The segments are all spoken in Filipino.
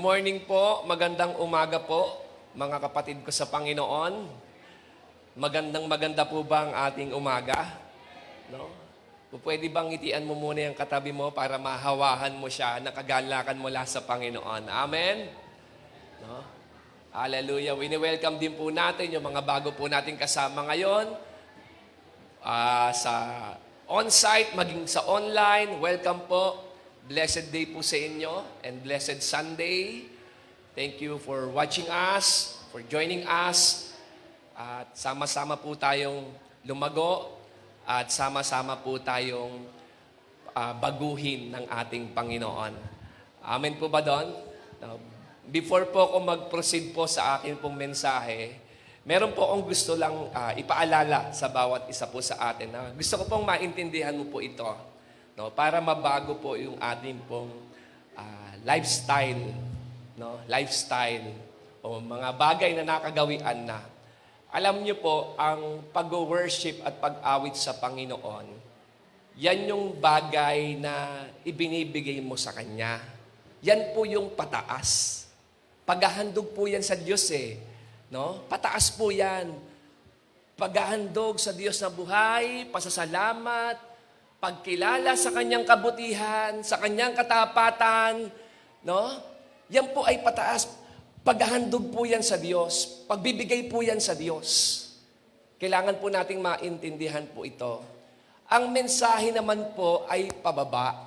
morning po, magandang umaga po, mga kapatid ko sa Panginoon. Maganda po ba ang ating umaga? No? Pwede bang ngitian mo muna yung katabi mo para mahawahan mo siya, nakagalakan mula sa Panginoon. Amen? No? Hallelujah. Wini-welcome din po natin yung mga bago po nating kasama ngayon sa on-site, maging sa online. Welcome po. Blessed day po sa inyo and blessed Sunday. Thank you for watching us, for joining us. At sama-sama po tayong lumago at sama-sama po tayong baguhin ng ating Panginoon. Amen po ba doon? Before po ako mag-proceed po sa akin pong mensahe, meron po akong gusto lang ipaalala sa bawat isa po sa atin. Gusto ko pong maintindihan mo po ito. No, para mabago po yung ating pong lifestyle, no? Lifestyle o mga bagay na nakagawian na. Alam niyo po, ang pag-worship at pag-awit sa Panginoon, yan yung bagay na ibinibigay mo sa Kanya. Yan po yung pataas. Paghahandog po yan sa Diyos no? Pataas po yan. Paghahandog sa Diyos na buhay, pasasalamat, pagkilala sa kanyang kabutihan, sa kanyang katapatan, no? Yan po ay pataas. Paghahandog po yan sa Diyos. Pagbibigay po yan sa Diyos. Kailangan po nating maintindihan po ito. Ang mensahe naman po ay pababa.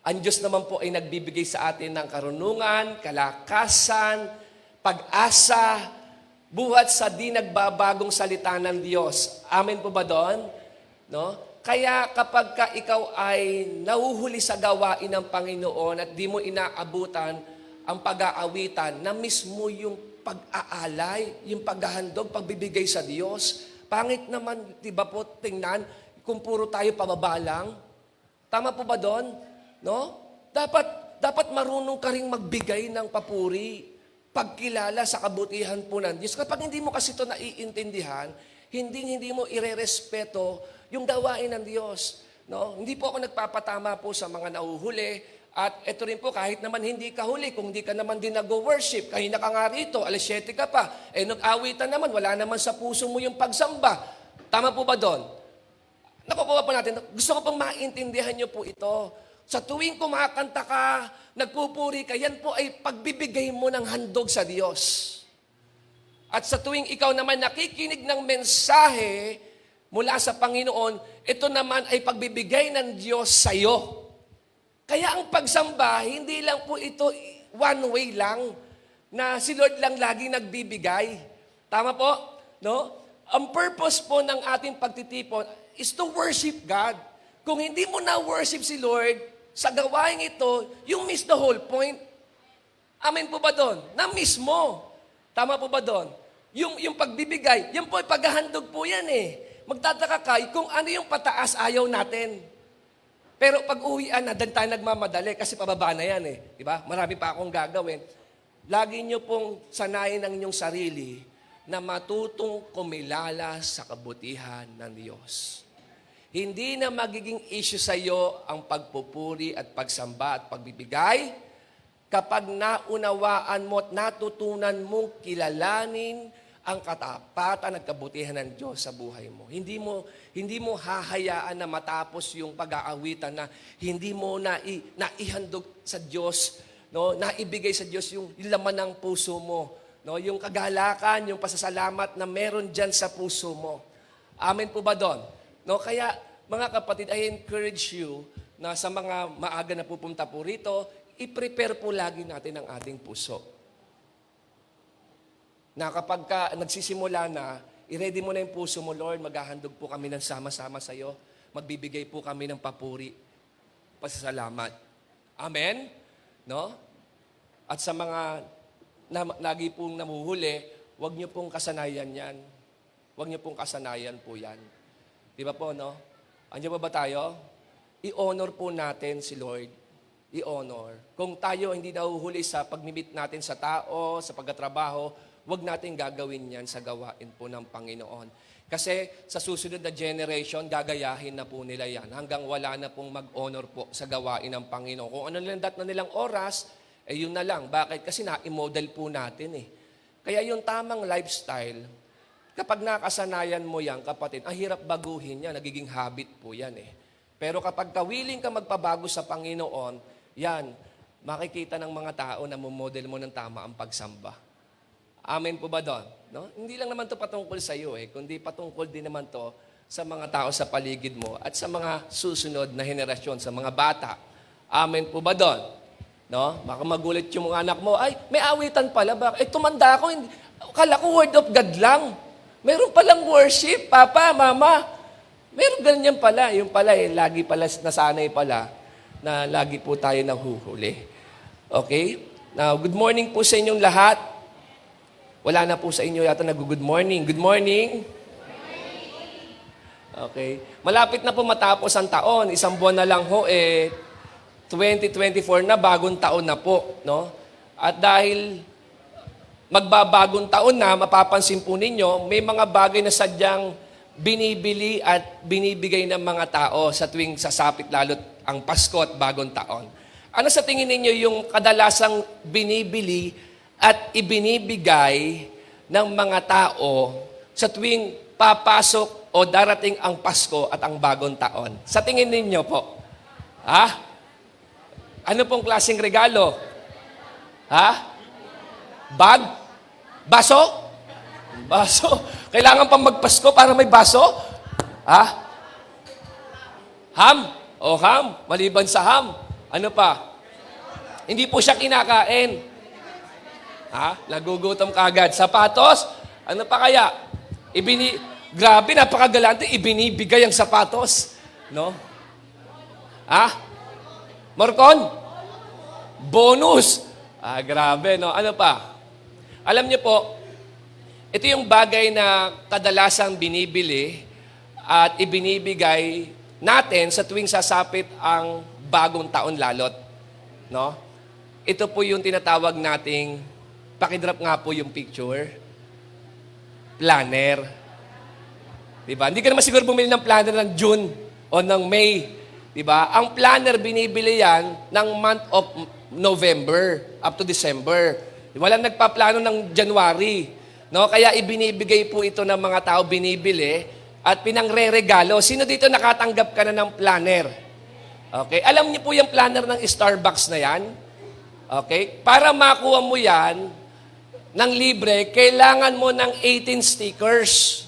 Ang Diyos naman po ay nagbibigay sa atin ng karunungan, kalakasan, pag-asa, buhat sa di nagbabagong salita ng Diyos. Amen po ba doon? No? Kaya kapag ka ikaw ay nahuhuli sa gawain ng Panginoon at di mo inaabutan ang pag-aawitan na mismo yung pag-aalay, yung paghahandog, pagbibigay sa Diyos. Pangit naman, di ba po, tingnan, kung puro tayo pababa lang. Tama po ba doon? No? Dapat marunong ka ring magbigay ng papuri, pagkilala sa kabutihan po ng Diyos. Kapag hindi mo kasi ito naiintindihan, hindi mo irerespeto yung gawain ng Diyos. No? Hindi po ako nagpapatama po sa mga nauhuli. At ito rin po, kahit naman hindi ka huli, kung hindi ka naman din nag-worship, kahit ka nga rito, alas 7 ka pa, nag-awitan naman, wala naman sa puso mo yung pagsamba. Tama po ba doon? Nakukuha po natin. Gusto ko pong maintindihan nyo po ito. Sa tuwing kumakanta ka, nagpupuri ka, yan po ay pagbibigay mo ng handog sa Diyos. At sa tuwing ikaw naman nakikinig ng mensahe mula sa Panginoon, ito naman ay pagbibigay ng Diyos sa iyo. Kaya ang pagsamba, hindi lang po ito one way lang, na si Lord lang lagi nagbibigay. Tama po? No? Ang purpose po ng ating pagtitipon is to worship God. Kung hindi mo na worship si Lord, sa gawain ito, you miss the whole point. Amen po ba doon? Na-miss mo. Tama po ba doon? Yung pagbibigay, yan po, paghahandog po yan Magtataka ka, kung ano yung pataas, ayaw natin. Pero pag uwian na, dan tayo nagmamadali kasi pababa na yan Diba? Marami pa akong gagawin. Lagi nyo pong sanayin ang inyong sarili na matutong kumilala sa kabutihan ng Diyos. Hindi na magiging issue sa iyo ang pagpupuri at pagsamba at pagbibigay kapag naunawaan mo at natutunan mong kilalanin ang katapatan at kabutihan ng Diyos sa buhay mo. Hindi mo hahayaan na matapos yung pag-aawitan na hindi mo naihandog sa Diyos, no? Naibigay sa Diyos yung laman ng puso mo, no? Yung kagalakan, yung pasasalamat na meron dyan sa puso mo. Amen po ba doon? No? Kaya, mga kapatid, I encourage you na sa mga maaga na pupunta po rito, i-prepare po lagi natin ang ating puso. Na kapag nagsisimula na, i-ready mo na yung puso mo, Lord, maghahandog po kami ng sama-sama sa iyo. Magbibigay po kami ng papuri, pasasalamat. Amen? No? At sa mga lagi pong namuhuli, huwag niyo pong kasanayan yan. Huwag niyo pong kasanayan po yan. Di ba po, no? Andiyan ba tayo? I-honor po natin si Lord. I-honor. Kung tayo hindi nahuhuli sa pag-meet natin sa tao, sa pagkatrabaho, huwag natin gagawin yan sa gawain po ng Panginoon. Kasi sa susunod na generation, gagayahin na po nila yan hanggang wala na pong mag-honor po sa gawain ng Panginoon. Kung ano lang dat na nilang oras, Eh yun na lang. Bakit? Kasi na-model po natin eh. Kaya yung tamang lifestyle, kapag nakasanayan mo yan, kapatid, ang hirap baguhin yan, nagiging habit po yan eh. Pero kapag willing ka magpabago sa Panginoon, yan, makikita ng mga tao na model mo ng tama ang pagsamba. Amen po ba doon? No? Hindi lang naman to patungkol sa iyo eh, kundi patungkol din naman to sa mga tao sa paligid mo at sa mga susunod na henerasyon, sa mga bata. Amen po ba doon? No? Baka magulit yung mga anak mo, ay, may awitan pala. Tumanda ako, hindi, akala ko word of God lang. Meron palang worship, Papa, Mama. Meron ganyan pala. Yung pala eh, lagi pala, nasanay pala na lagi po tayo nahuhuli. Okay? Now, good morning po sa inyong lahat. Wala na po sa inyo yata nag-good morning. Good morning. Okay. Malapit na po matapos ang taon. Isang buwan na lang ho, 2024 na, bagong taon na po. No? At dahil magbabagong taon na, mapapansin po ninyo, may mga bagay na sadyang binibili at binibigay ng mga tao sa tuwing sasapit lalo't ang Pasko at bagong taon. Ano sa tingin ninyo yung kadalasang binibili at ibinibigay ng mga tao sa tuwing papasok o darating ang Pasko at ang bagong taon? Sa tingin ninyo po? Ha? Ano pong klaseng regalo? Ha? Bag? Baso? Baso? Kailangan pang magpasko para may baso? Ha? Ham? O ham? Maliban sa ham. Ano pa? Hindi po siya kinakain. Ha? Nagugutom kagad. Sapatos? Ano pa kaya? Grabe, napakagalante. Ibinibigay ang sapatos. No? Ha? Morcon? Bonus. Grabe, no? Ano pa? Alam niyo po, ito yung bagay na kadalasang binibili at ibinibigay natin sa tuwing sasapit ang bagong taon lalot. No? Ito po yung tinatawag nating, pakidrop nga po yung picture, planner. Diba? Hindi ka naman siguro bumili ng planner ng June o ng May. Diba? Ang planner, binibili yan ng month of November up to December. Walang nagpaplano ng January. No? Kaya ibinibigay po ito ng mga tao, binibili at pinangre-regalo. Sino dito nakatanggap ka na ng planner? Okay? Alam niyo po yung planner ng Starbucks na yan? Okay? Para makuha mo yan ng libre, kailangan mo ng 18 stickers.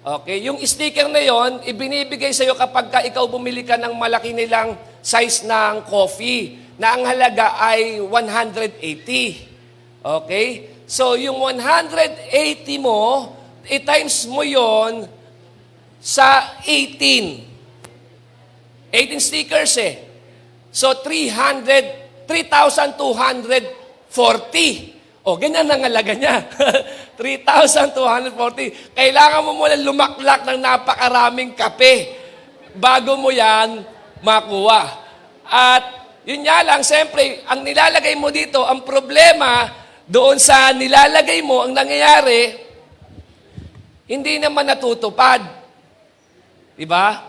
Okay? Yung sticker na yon, ibinibigay sa'yo kapag ka ikaw bumili ka ng malaki nilang size ng coffee na ang halaga ay 180. Okay? So, yung 180 mo, i-times mo yon sa 18. 18 stickers eh. So, 3,240. O, ganyan ang halaga niya. 3,240. Kailangan mo muna lumaklak ng napakaraming kape bago mo yan makuha. At yun nga lang, siyempre, ang nilalagay mo dito, ang problema doon sa nilalagay mo, ang nangyayari, hindi naman natutupad. Diba?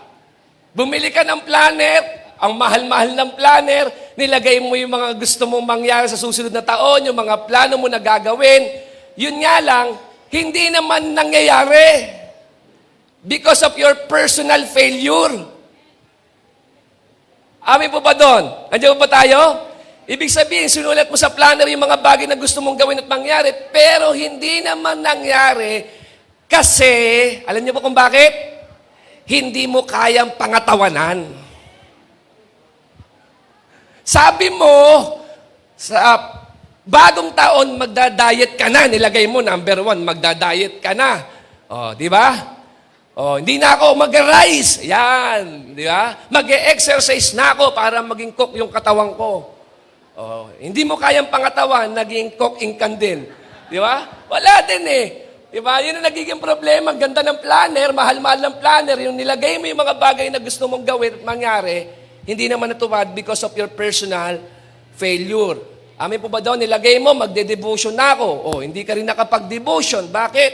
Bumili ka ng planner, ang mahal-mahal ng planner, nilagay mo yung mga gusto mong mangyari sa susunod na taon, yung mga plano mo na gagawin. Yun nga lang, hindi naman nangyayari because of your personal failure. Amin po ba doon? Andiyan po ba tayo? Ibig sabihin, sinulat mo sa planner yung mga bagay na gusto mong gawin at mangyari, pero hindi naman nangyari kasi, alam niyo po kung bakit? Hindi mo kayang pangatawanan. Sabi mo, sa bagong taon, magda-diet ka na. Nilagay mo, number 1, magda-diet ka na. O, di ba? O, hindi na ako mag-rise. Yan, di ba? Mag-e-exercise na ako para maging cook yung katawan ko. O, hindi mo kayang pangatawan, naging cook in candle. Di ba? Wala din eh. Di ba? Yun ang nagiging problema. Ang ganda ng planner, mahal-mahal ng planner. Yung nilagay mo yung mga bagay na gusto mong gawin at mangyari, hindi naman natupad because of your personal failure. Amin po ba daw, nilagay mo, magde-devotion na ako. O, hindi ka rin nakapag-devotion. Bakit?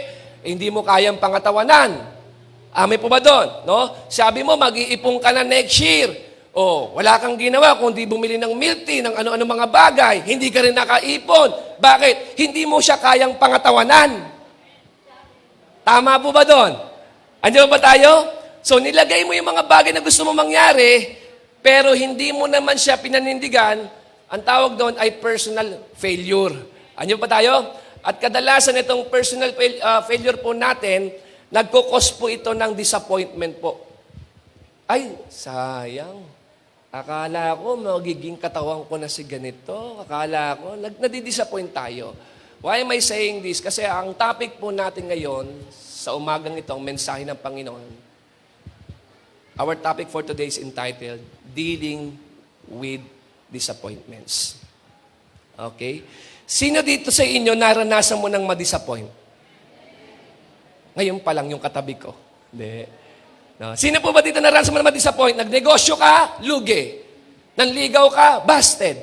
Hindi mo kayang pangatawanan. Amin po ba doon? No? Sabi mo, mag-iipon ka na next year. O, wala kang ginawa kundi bumili ng milk tea, ng ano-ano mga bagay. Hindi ka rin nakaipon. Bakit? Hindi mo siya kayang pangatawanan. Tama po ba doon? Andiyan ba tayo? So, nilagay mo yung mga bagay na gusto mo mangyari, pero hindi mo naman siya pinanindigan. Ang tawag doon ay personal failure. Andiyan ba tayo? At kadalasan itong personal failure po natin, nagkukos po ito ng disappointment po. Ay, sayang. Akala ko magiging katawan ko na si ganito. Akala ko, nadidisappoint tayo. Why am I saying this? Kasi ang topic po natin ngayon, sa umagang ito, ang mensahe ng Panginoon, our topic for today is entitled, Dealing with Disappointments. Okay? Sino dito sa inyo naranasan mo ng ma-disappoint? Ngayon pa lang yung katabi ko. Hindi. No. Sino po ba dito naranasan mo na ma-disappoint? Nagnegosyo ka, lugi. Nanligaw ka, busted.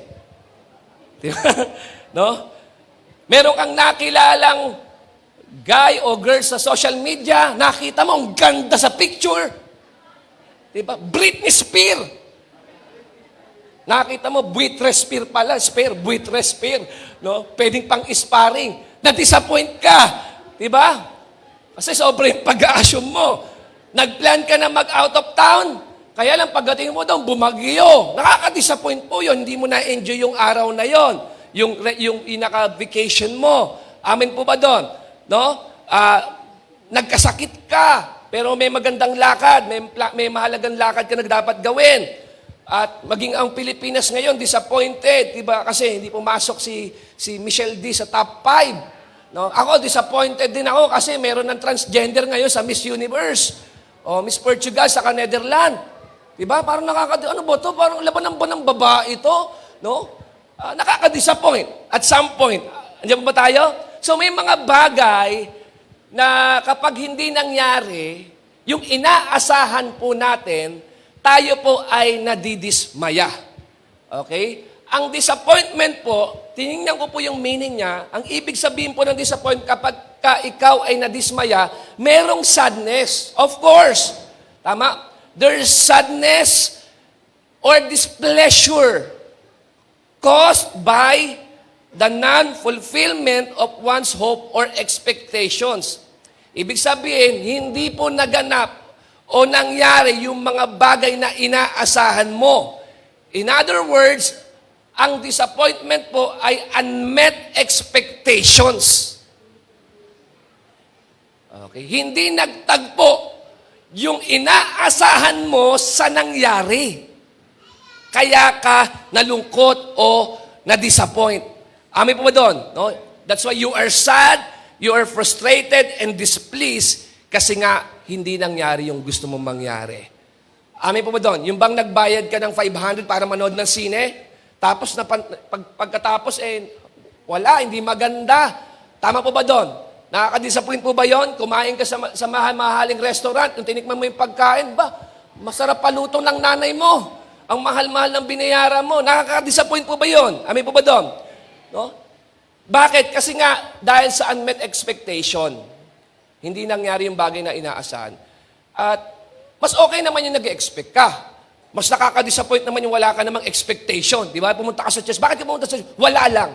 Diba? No? Meron kang nakilalang guy o girl sa social media, nakita mo, ang ganda sa picture. Diba? Britney Spears. Nakita mo, buitre spear pala. Buitre spear. No? Pwedeng pang-sparring. Na-disappoint ka. Diba? Kasi sobrang pag-a-assume mo. Nag-plan ka na mag-out of town. Kaya lang pagdating mo doon, bumagyo. Nakaka-disappoint po yun. Hindi mo na-enjoy yung araw na yon. Yung inaka-vacation mo. Amin po ba doon? No? Nagkasakit ka, pero may magandang lakad, may mahalagang lakad ka na dapat gawin. At maging ang Pilipinas ngayon, disappointed. Diba? Kasi hindi pumasok si Michelle D sa top 5. No? Ako, disappointed din ako kasi meron ng transgender ngayon sa Miss Universe. O, Miss Portugal sa Netherlands. Diba? Parang ano ba ito? Parang laban ng babae ito. No? Nakaka-disappoint. At some point. Andiyan ba tayo? So may mga bagay na kapag hindi nangyari, yung inaasahan po natin, tayo po ay nadidismaya. Okay? Ang disappointment po, tinignan ko po yung meaning niya, ang ibig sabihin po ng disappointment kapag ikaw ay nadismaya, merong sadness. Of course. Tama? There's sadness or displeasure caused by the non-fulfillment of one's hope or expectations. Ibig sabihin, hindi po naganap o nangyari yung mga bagay na inaasahan mo. In other words, ang disappointment po ay unmet expectations. Okay, hindi nagtagpo yung inaasahan mo sa nangyari. Kaya ka nalungkot o na-disappoint. Amin po ba doon? No? That's why you are sad, you are frustrated and displeased kasi nga hindi nangyari yung gusto mong mangyari. Amin po ba doon? Yung bang nagbayad ka ng 500 para manood ng sine, tapos pagkatapos wala, hindi maganda. Tama po ba doon? Nakaka-disappoint po ba yon? Kumain ka sa mahal-mahaling restaurant, yung tinikman mo yung pagkain, masarap paluto ng nanay mo. Ang mahal-mahal ng binayaran mo. Nakaka-disappoint po ba yon? Amin po ba doon? No? Bakit? Kasi nga, dahil sa unmet expectation, hindi nangyari yung bagay na inaasahan. At mas okay naman yung nag-expect ka. Mas nakaka-disappoint naman yung wala ka namang expectation. Di ba? Pumunta ka sa church. Bakit ka pumunta sa church? Wala lang.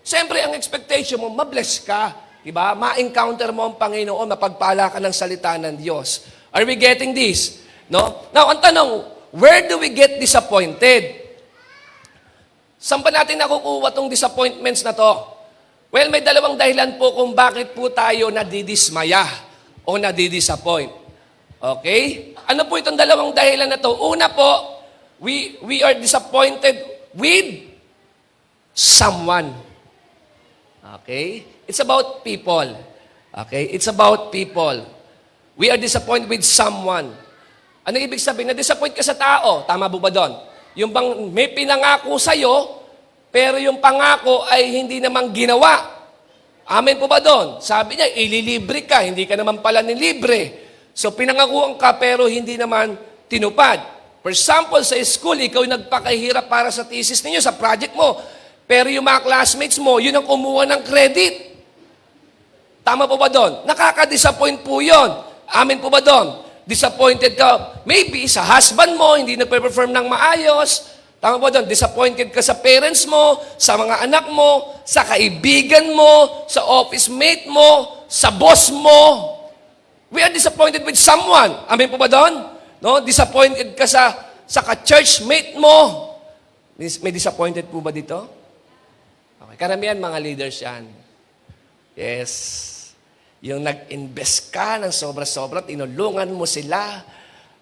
Siyempre, ang expectation mo, mabless ka. Diba? Ma-encounter mo ang Panginoon, mapagpala ka ng salita ng Diyos. Are we getting this? No? Now, ang tanong, where do we get disappointed? Saan ba natin nakukuha tong disappointments na to? Well, may dalawang dahilan po kung bakit po tayo nadidismaya o nadidisappoint. Okay? Ano po itong dalawang dahilan na to? Una po, we are disappointed with someone. Okay? It's about people. Okay? It's about people. We are disappointed with someone. Ano ibig sabihin? Na-disappoint ka sa tao. Tama po ba doon? Yung bang may pinangako sa'yo, pero yung pangako ay hindi naman ginawa. Amen po ba doon? Sabi niya, ililibre ka. Hindi ka naman pala nilibre. So pinangakuan ka, pero hindi naman tinupad. For example, sa school, ikaw nagpakahirap para sa thesis ninyo, sa project mo. Pero yung mga classmates mo, yun ang kumuha ng credit. Tama po ba doon? Nakaka-disappoint po yun. Amen po ba doon? Disappointed ka, maybe sa husband mo, hindi nagpe-perform ng maayos. Tama po doon, disappointed ka sa parents mo, sa mga anak mo, sa kaibigan mo, sa office mate mo, sa boss mo. We are disappointed with someone. Amen po ba doon? No? Disappointed ka sa ka-churchmate mo. May disappointed po ba dito? Okay. Karamihan mga leaders yan. Yes. Yung nag-invest ka ng sobra-sobra, tinulungan mo sila.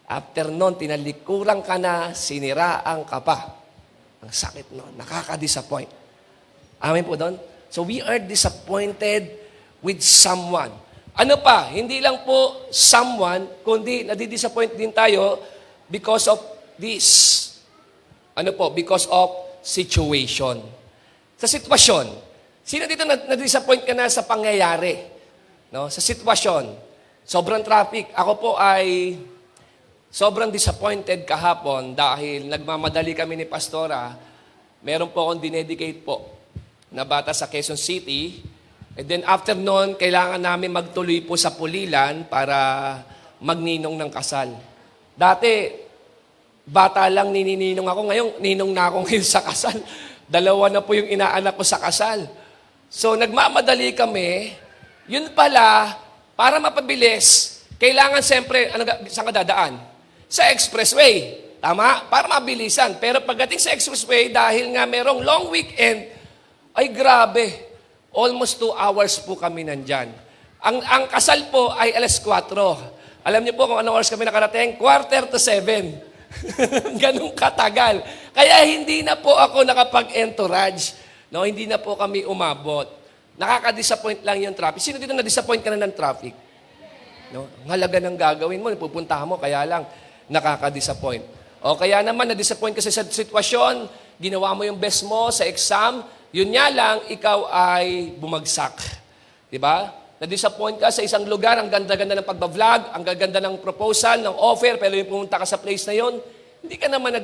After nun, tinalikuran ka na, siniraan ka pa. Ang sakit nun. Nakaka-disappoint. Amen po doon? So we are disappointed with someone. Ano pa? Hindi lang po someone, kundi nadidisappoint din tayo because of this. Ano po? Because of situation. Sa sitwasyon. Sino dito na-disappoint ka na sa pangyayari? No? Sa sitwasyon. Sobrang traffic. Ako po ay sobrang disappointed kahapon dahil nagmamadali kami ni Pastora. Meron po akong dinedicate po na bata sa Quezon City. And then after noon, kailangan namin magtuloy po sa Pulilan para magninong ng kasal. Dati, bata lang nininong ako. Ngayon, ninong na ako ngayon sa kasal. 2 na po yung inaanak ko sa kasal. So, nagmamadali kami. Yun pala, para mapabilis, kailangan siyempre, saan ka dadaan? Sa expressway. Tama? Para mabilisan. Pero pagdating sa expressway, dahil nga merong long weekend, ay grabe. Almost 2 hours po kami nandyan. Ang kasal po ay 4:00. Alam niyo po kung anong oras kami nakarating? 6:45. Ganun katagal. Kaya hindi na po ako nakapag-entourage. No, hindi na po kami umabot. Nakaka-disappoint lang yung traffic. Sino dito na-disappoint ka na ng traffic? No? Ang halaga ng gagawin mo, pupuntahan mo, kaya lang nakaka-disappoint. O kaya naman, na-disappoint ka sa sitwasyon, ginawa mo yung best mo sa exam, yun nga lang, ikaw ay bumagsak. Diba? Na-disappoint ka sa isang lugar, ang ganda-ganda ng pagbablog, ang ganda ng proposal, ng offer, pero yung pumunta ka sa place na yun, hindi ka naman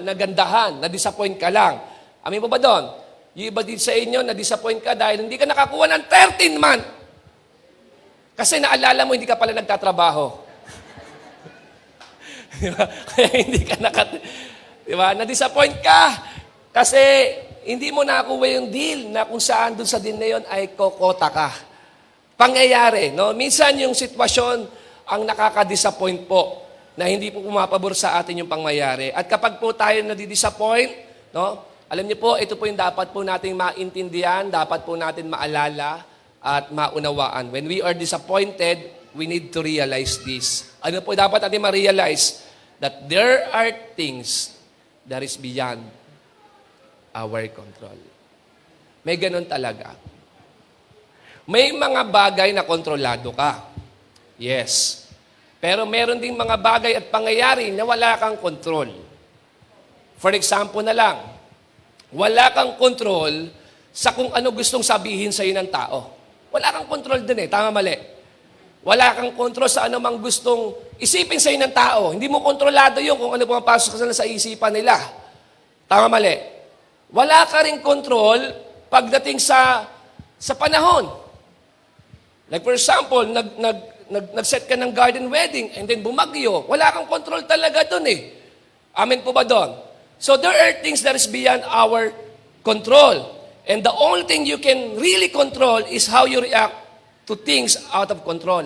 nagandahan, na-disappoint ka lang. Amin po ba doon? Yung iba din sa inyo, na-disappoint ka dahil hindi ka nakakuha ng 13 month. Kasi naalala mo, hindi ka pala nagtatrabaho. Diba? Kaya hindi ka diba? Na-disappoint ka kasi hindi mo nakakuha yung deal na kung saan doon sa deal na yun ay kokota ka. Pangyayari, no? Minsan yung sitwasyon ang nakaka-disappoint po na hindi po pumapabor sa atin yung pangyayari. At kapag po tayo nadidisappoint, no? Alam niyo po, ito po yung dapat po nating maintindihan, dapat po natin maalala at maunawaan. When we are disappointed, we need to realize this. Ano po dapat natin ma-realize? That there are things that is beyond our control. May ganun talaga. May mga bagay na kontrolado ka. Yes. Pero meron ding mga bagay at pangyayari na wala kang control. For example na lang, wala kang control sa kung ano gustong sabihin sa'yo ng tao. Wala kang control din tama mali. Wala kang control sa anumang gustong isipin sa'yo ng tao. Hindi mo kontrolado yun kung ano pumapasok sa isipan nila. Tama mali. Wala ka ring control pagdating sa panahon. Like for example, nag-set ka ng garden wedding and then bumagyo. Wala kang control talaga dun Amen po ba doon? So there are things that is beyond our control. And the only thing you can really control is how you react to things out of control.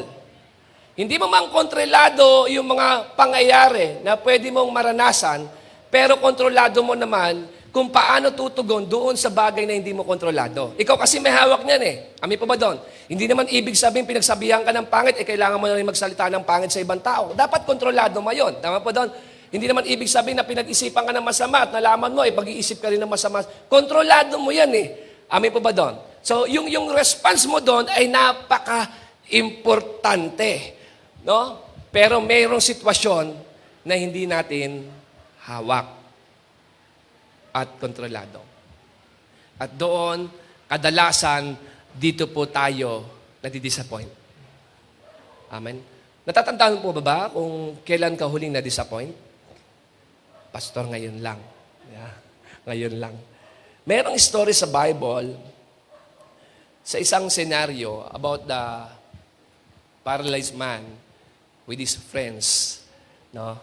Hindi mo mang kontrolado yung mga pangyayari na pwede mong maranasan, pero kontrolado mo naman kung paano tutugon doon sa bagay na hindi mo kontrolado. Ikaw kasi may hawak niyan Amin po ba doon? Hindi naman ibig sabihin pinagsabihan ka ng pangit, kailangan mo na rin magsalita ng pangit sa ibang tao. Dapat kontrolado mo yun. Tama po doon? Hindi naman ibig sabihin na pinag-isipan ka ng masama at nalaman mo, pag-iisip ka rin ng masama. Kontrolado mo yan Amin po ba doon? So, yung response mo doon ay napaka-importante. No? Pero mayroong sitwasyon na hindi natin hawak at kontrolado. At doon, kadalasan, dito po tayo nadidisappoint. Amen? Natatandaan po ba kung kailan ka huling na-disappoint? Pastor, ngayon lang. Yeah, ngayon lang. Merong story sa Bible sa isang senaryo about the paralyzed man. with his friends. No?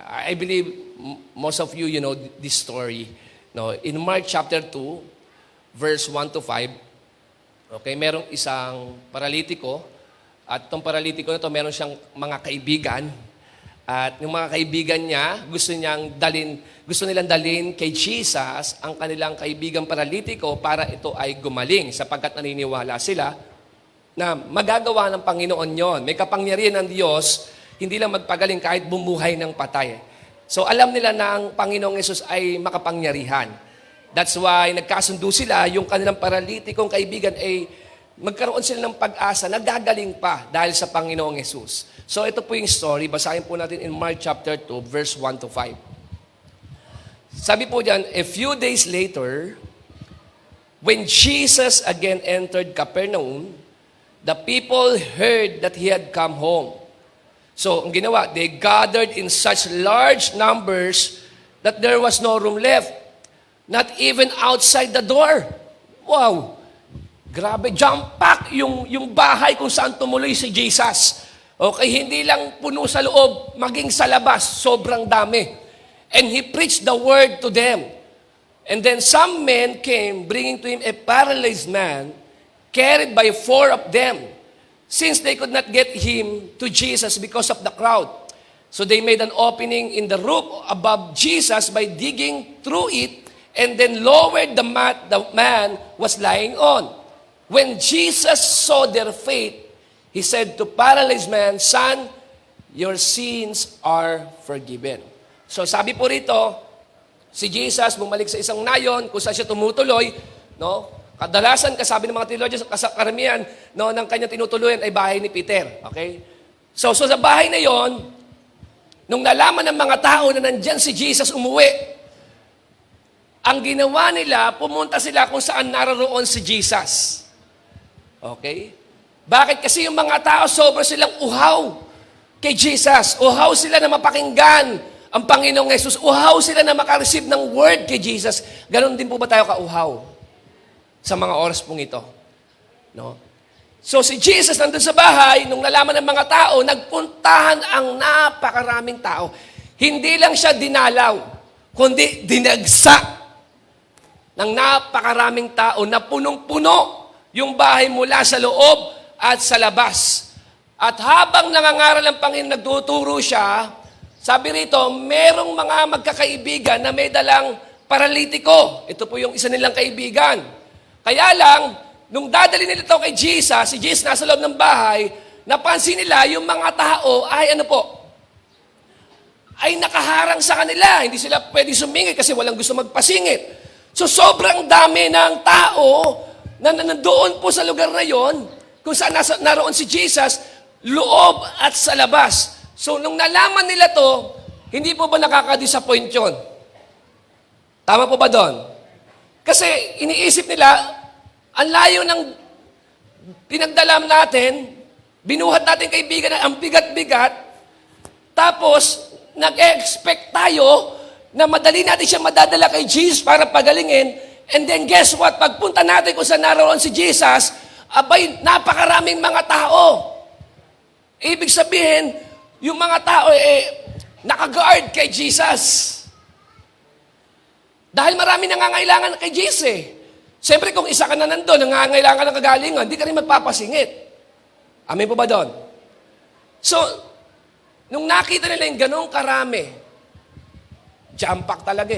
I believe most of you, you know this story. No? In Mark chapter 2, verse 1 to 5, okay, merong isang paralitiko, at itong paralitiko na to, meron siyang mga kaibigan. At yung mga kaibigan niya, gusto nilang dalhin kay Jesus ang kanilang kaibigang paralitiko para ito ay gumaling sapagkat naniniwala sila na magagawa ng Panginoon yon. May kapangyarihan ng Diyos, hindi lang magpagaling kahit bumuhay ng patay. So alam nila na ang Panginoong Yesus ay makapangyarihan. That's why nagkasundo sila, yung kanilang paralitikong kaibigan ay magkaroon sila ng pag-asa, nagagaling pa dahil sa Panginoong Yesus. So ito po yung story, basahin po natin in Mark chapter 2, verse 1 to 5. Sabi po diyan, a few days later, when Jesus again entered Capernaum, the people heard that he had come home. So ang ginawa, they gathered in such large numbers that there was no room left, not even outside the door. Wow! Grabe, jump pack yung bahay kung saan tumuloy si Jesus. Okay, hindi lang puno sa loob, maging sa labas, sobrang dami. And he preached the word to them. And then some men came, bringing to him a paralyzed man, carried by 4 of them, since they could not get him to Jesus because of the crowd. So they made an opening in the roof above Jesus by digging through it, and then lowered the mat the man was lying on. When Jesus saw their faith, he said to paralyzed man, "Son, your sins are forgiven." So sabi po rito, si Jesus bumalik sa isang nayon kung saan siya tumutuloy, no? Kadalasan, kasabi ng mga theologians, karamihan, no, ng kanyang tinutuloyan ay bahay ni Peter. Okay? So sa bahay na yon, nung nalaman ng mga tao na nandyan si Jesus umuwi, ang ginawa nila, pumunta sila kung saan naroroon si Jesus. Okay? Bakit? Kasi yung mga tao, sobra silang uhaw kay Jesus. Uhaw sila na mapakinggan ang Panginoong Yesus. Uhaw sila na makareceive ng word kay Jesus. Ganon din po ba tayo kauhaw sa mga oras pong ito? No? So si Jesus nandun sa bahay, nung nalaman ng mga tao, nagpuntahan ang napakaraming tao. Hindi lang siya dinalaw, kundi dinagsa ng napakaraming tao na punong-puno yung bahay mula sa loob at sa labas. At habang nangangaral ang Panginoon, nagtuturo siya, sabi rito, merong mga magkakaibigan na may dalang paralitiko. Ito po yung isa nilang kaibigan. Kaya lang, nung dadali nila ito kay Jesus, si Jesus nasa loob ng bahay, napansin nila yung mga tao ay ay nakaharang sa kanila. Hindi sila pwede sumingit kasi walang gusto magpasingit. So sobrang dami ng tao na nandoon po sa lugar na yon, kung saan naroon si Jesus, loob at sa labas. So nung nalaman nila to, hindi po ba nakaka-disappoint yun? Tama po ba doon? Kasi iniisip nila, ang layo ng pinagdalam natin, binuhat natin kaibigan na ang bigat-bigat, tapos nag-expect tayo na madali natin siya madadala kay Jesus para pagalingin, and then guess what? Pagpunta natin kung saan naroon si Jesus, abay, napakaraming mga tao. Ibig sabihin, yung mga tao naka-guard kay Jesus. Dahil marami nangangailangan kay Jesus Siyempre, kung isa ka na nandun, nangangailangan ka ng kagalingan, hindi ka rin magpapasingit. Amen po ba doon? So, nung nakita nila yung ganong karami, jam-pack talaga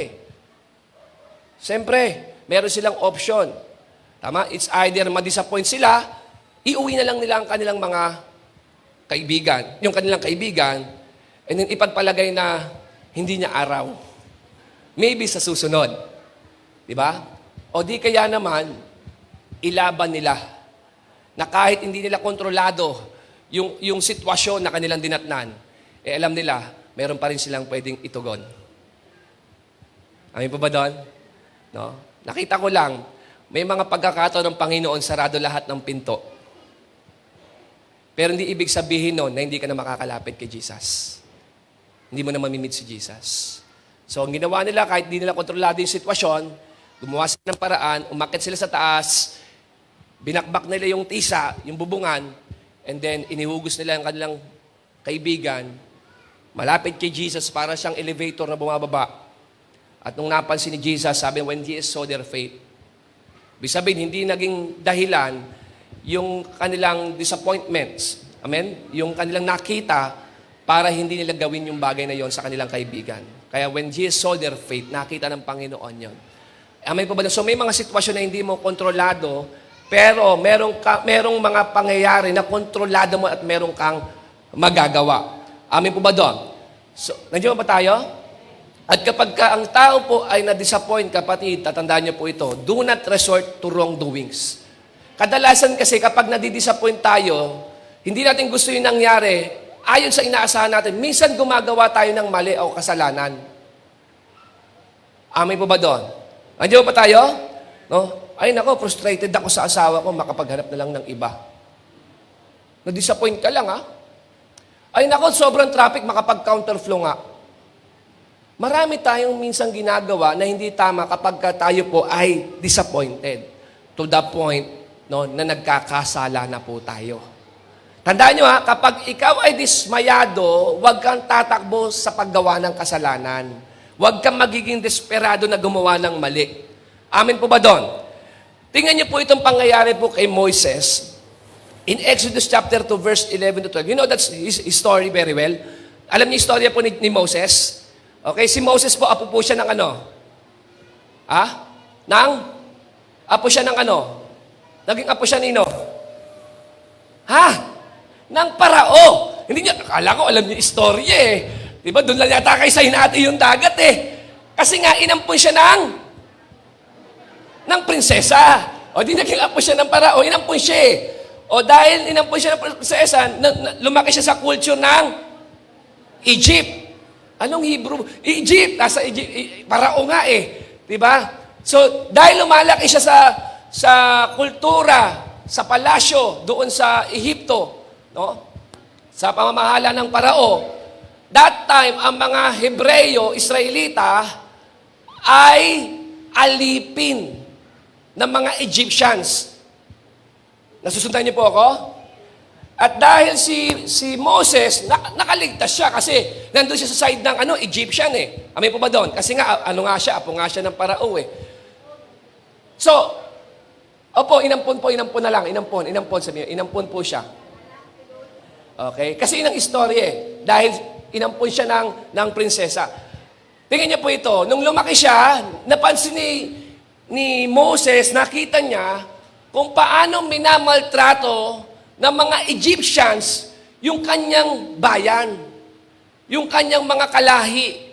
Siyempre, meron silang option. Tama? It's either ma-disappoint sila, iuwi na lang nila ang kanilang mga kaibigan, yung kanilang kaibigan, and then ipagpalagay na hindi niya araw. Maybe sa susunod. Di ba? O di kaya naman, ilaban nila na kahit hindi nila kontrolado yung sitwasyon na kanilang dinatnan, alam nila, meron pa rin silang pwedeng itugon. Amin po ba doon? No? Nakita ko lang, may mga pagkakataon ng Panginoon, sarado lahat ng pinto. Pero hindi ibig sabihin nun na hindi ka na makakalapit kay Jesus. Hindi mo na mamimit si Jesus. So, ang ginawa nila, kahit hindi nila kontrolado yung sitwasyon, gumawa sila ng paraan, umakyat sila sa taas, binakbak nila yung tisa, yung bubungan, and then inihugos nila ang kanilang kaibigan, malapit kay Jesus, para siyang elevator na bumababa. At nung napansin ni Jesus, sabi, when Jesus saw their faith, ibig sabihin, hindi naging dahilan yung kanilang disappointments. Amen? Yung kanilang nakita para hindi nila gawin yung bagay na yon sa kanilang kaibigan. Kaya when Jesus saw their faith, nakita ng Panginoon yon. Amen po ba? So may mga sitwasyon na hindi mo kontrolado, pero merong mga pangyayari na kontrolado mo at merong kang magagawa. Amen po ba doon? So, nandiyan ba tayo? At kapag ang tao po ay na-disappoint, kapatid, tatandaan niyo po ito, do not resort to wrongdoings. Kadalasan kasi kapag nadidisappoint tayo, hindi natin gusto yung nangyari, ayon sa inaasahan natin, minsan gumagawa tayo ng mali o kasalanan. Amen po ba doon? Nandiyan ba tayo? No? Ay nako, frustrated ako sa asawa ko, makapaghanap na lang ng iba. Na-disappoint ka lang, ha? Ay nako, sobrang traffic, makapag-counterflow nga. Marami tayong minsang ginagawa na hindi tama kapag tayo po ay disappointed. To the point, no, na nagkakasala na po tayo. Tandaan nyo ha, kapag ikaw ay dismayado, huwag kang tatakbo sa paggawa ng kasalanan. Huwag kang magiging desperado na gumawa ng mali. Amen po ba doon? Tingnan niyo po itong pangyayari po kay Moises. In Exodus chapter 2, verse 11 to 12. You know that's his story very well. Alam niyo istorya po ni Moses? Okay, si Moses po, apo po siya ng ano? Apo siya ng ano? Naging apo siya nino? Ng parao. Hindi niya, akala ko alam niyo istorya eh. Diba, doon lang yata kay Sainati yung dagat eh. Kasi nga, inampun siya ng prinsesa. O di naging apo siya ng parao, inampun siya eh. O dahil inampun siya ng prinsesa, lumaki siya sa culture ng Egypt. Anong Hebrew? Egypt. Nasa Egypt. Parao nga eh. Diba? So, dahil lumalaki siya sa kultura, sa palasyo, doon sa Ehipto, no? Sa pamamahala ng parao, that time, ang mga Hebreyo, Israelita, ay alipin ng mga Egyptians. Nasusundan niyo po ako? At dahil si Moses, nakaligtas siya kasi nandun siya sa side ng Egyptian eh. Amin po ba doon? Kasi nga, apo nga siya ng parao eh. So, inampun na lang. Inampun po siya. Okay? Kasi yun ang istorya eh. Dahil inampun siya ng prinsesa. Tingnan niyo po ito. Nung lumaki siya, napansin ni Moses, nakita niya kung paano minamaltrato ng mga Egyptians yung kanyang bayan, yung kanyang mga kalahi.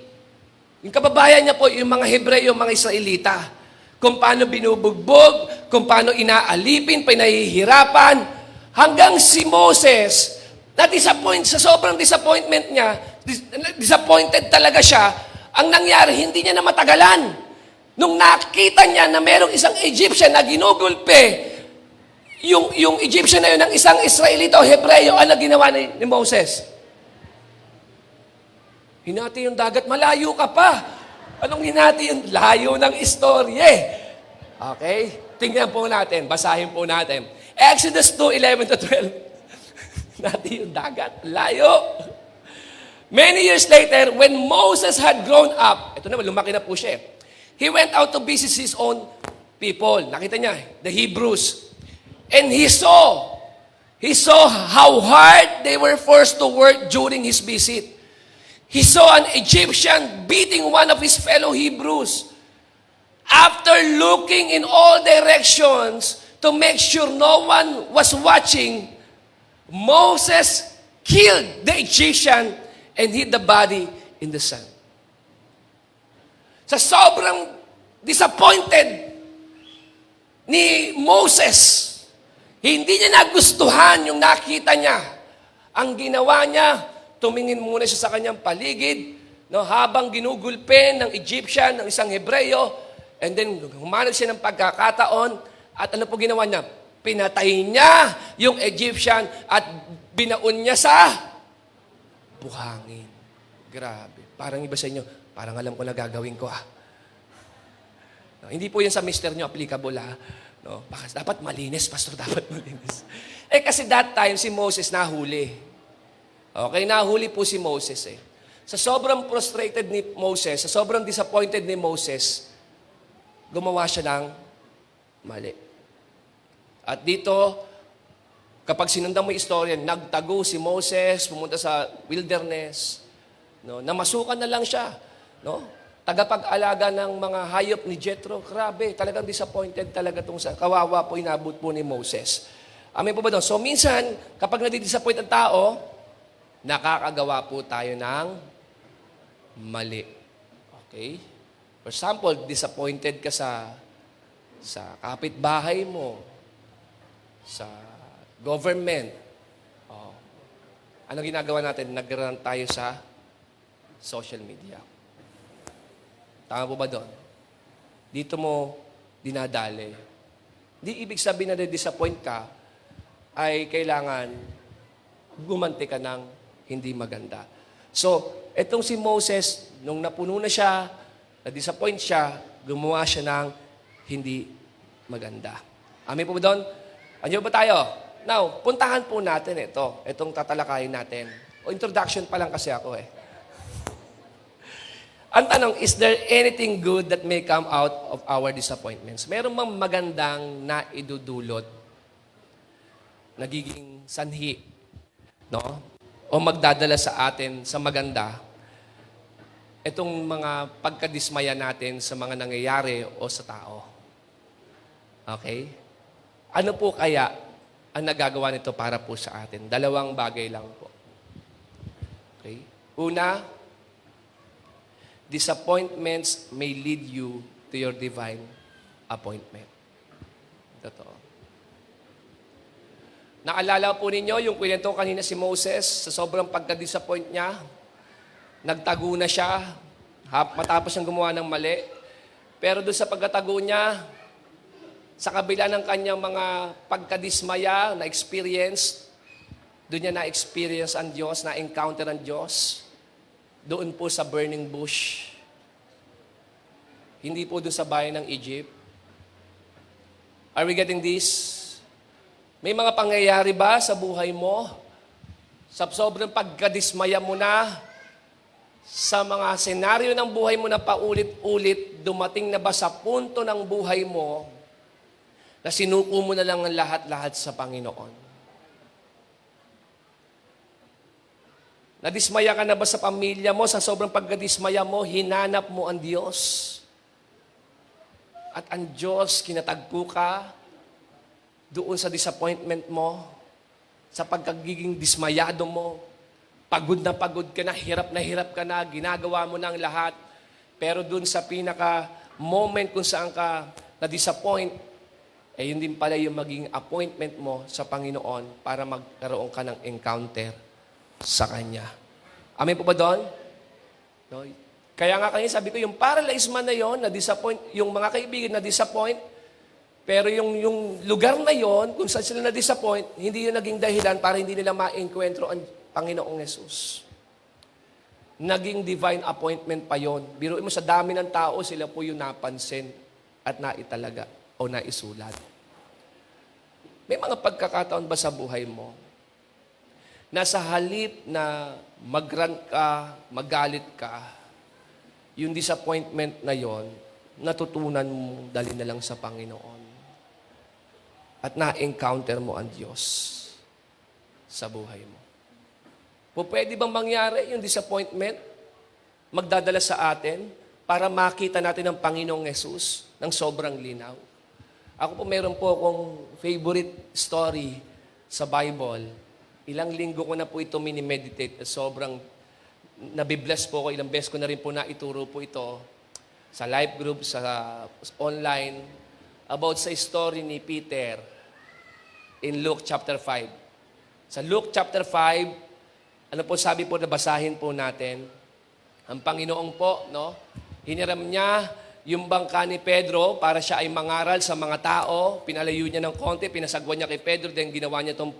Yung kababayan niya po, yung mga Hebreyo, mga Israelita. Kung paano binubugbog, kung paano inaalipin, pinahihirapan, hanggang si Moses, sa sobrang disappointment niya, disappointed talaga siya, ang nangyari, hindi niya na matagalan. Nung nakita niya na merong isang Egyptian na ginugulpe, yung Egyptian na yun, ng isang Israelita o Hebreyo, ano ginawa ni Moses? Hinati yung dagat, malayo ka pa. Anong hinati yung layo ng istorya? Okay? Tingnan po natin, basahin po natin. Exodus 2:11 to 12. Hinati yung dagat, layo. Many years later, when Moses had grown up, ito naman, lumaki na po siya. He went out to visit his own people. Nakita niya, the Hebrews. And he saw how hard they were forced to work during his visit. He saw an Egyptian beating one of his fellow Hebrews. After looking in all directions to make sure no one was watching, Moses killed the Egyptian and hid the body in the sand. Sa sobrang disappointed ni Moses, hindi niya nagustuhan yung nakita niya. Ang ginawa niya, tumingin muna siya sa kanyang paligid, no, habang ginugulpe ng Egyptian, ng isang Hebreyo, and then humanap siya ng pagkakataon, at ano po ginawa niya? Pinatay niya yung Egyptian at binaon niya sa buhangin. Grabe. Parang iba sa inyo, parang alam ko na gagawin ko No, hindi po yan sa mister nyo applicable No, dapat malinis, pastor, dapat malinis. Kasi that time si Moses nahuli. Okay, nahuli po si Moses eh. Sa sobrang frustrated ni Moses, sa sobrang disappointed ni Moses, gumawa siya ng mali. At dito, kapag sinundan mo yung istorya, nagtago si Moses, pumunta sa wilderness, no, namasukan na lang siya. No? Tagapag-alaga ng mga hayop ni Jethro, grabe, talagang disappointed talaga itong kawawa po inabot po ni Moses. Amin po ba doon? So minsan, kapag nadidisappoint ang tao, nakakagawa po tayo ng mali. Okay? For example, disappointed ka sa kapitbahay mo, sa government. Oh. Ano ginagawa natin? Nag-run tayo sa social media. Tama po ba doon? Dito mo dinadali. Di ibig sabihin na disappoint ka, ay kailangan gumanti ka ng hindi maganda. So, etong si Moses, nung napuno na siya, na-disappoint siya, gumawa siya ng hindi maganda. Amin po ba doon? Andiyo ba tayo? Now, puntahan po natin itong tatalakayin natin. O introduction pa lang kasi ako eh. Ang tanong, is there anything good that may come out of our disappointments? Meron bang magandang naidudulot, nagiging sanhi, no? O magdadala sa atin sa maganda, itong mga pagkadismaya natin sa mga nangyayari o sa tao. Okay? Ano po kaya ang nagagawa nito para po sa atin? Dalawang bagay lang po. Okay? Una, disappointments may lead you to your divine appointment. Totoo. Naalala po ninyo yung kwento kanina si Moses, sa sobrang pagka-disappoint niya, nagtago na siya, matapos siyang gumawa ng mali. Pero doon sa pagkatago niya, sa kabila ng kanyang mga pagkadismaya na experience, doon niya na-experience ang Diyos, na-encounter ang Diyos, doon po sa burning bush. Hindi po doon sa bayan ng Egypt. Are we getting this? May mga pangyayari ba sa buhay mo? Sa sobrang pagkadismaya mo na, sa mga senaryo ng buhay mo na paulit-ulit, dumating na ba sa punto ng buhay mo na sinuko mo na lang ang lahat-lahat sa Panginoon? Nadismaya ka na ba sa pamilya mo? Sa sobrang pagkadismaya mo, hinanap mo ang Diyos. At ang Diyos, kinatagpo ka doon sa disappointment mo, sa pagkagiging dismayado mo, pagod ka na hirap ka na, ginagawa mo na ang lahat, pero doon sa pinaka-moment kung saan ka na-disappoint, yun din pala yung maging appointment mo sa Panginoon para magkaroon ka ng encounter sa Kanya. Amen po ba doon? No? Kaya nga kanina sabi ko, yung paralyzed man na yon, na-disappoint, yung mga kaibigan na-disappoint, pero yung lugar na yon, kung saan sila na-disappoint, hindi yun naging dahilan para hindi nila ma-enkwentro ang Panginoong Yesus. Naging divine appointment pa yon. Biruin mo, sa dami ng tao, sila po yung napansin at naitalaga o naisulat. May mga pagkakataon ba sa buhay mo na sa halip na mag-rant ka, magalit ka, yung disappointment na yon, natutunan mo dali na lang sa Panginoon. At na-encounter mo ang Diyos sa buhay mo. Pwede bang mangyari yung disappointment? Magdadala sa atin para makita natin ang Panginoong Yesus ng sobrang linaw. Ako po meron po akong favorite story sa Bible. Ilang linggo ko na po ito mini-meditate. Sobrang nabibless po ako. Ilang beses ko na rin po naituro po ito sa live group, sa online, about sa story ni Peter in Luke chapter 5. Sa Luke chapter 5, ano po sabi po na basahin po natin? Ang Panginoon po, no? Hiniram niya yung bangka ni Pedro para siya ay mangaral sa mga tao. Pinalayo niya ng konti, pinasagwan niya kay Pedro, then ginawa niya itong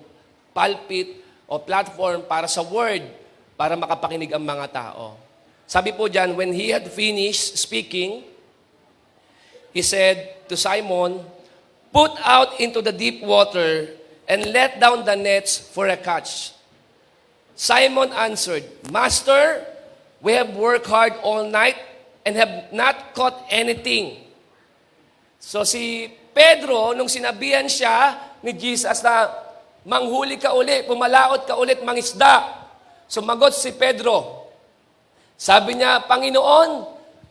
pulpit o platform para sa word, para makapakinig ang mga tao. Sabi po dyan, when he had finished speaking, he said to Simon, "Put out into the deep water and let down the nets for a catch." Simon answered, Master, we have worked hard all night and have not caught anything. So si Pedro, nung sinabihan siya ni Jesus na manghuli ka uli, pumalaot ka ulit, mangisda. Sumagot si Pedro. Sabi niya, Panginoon,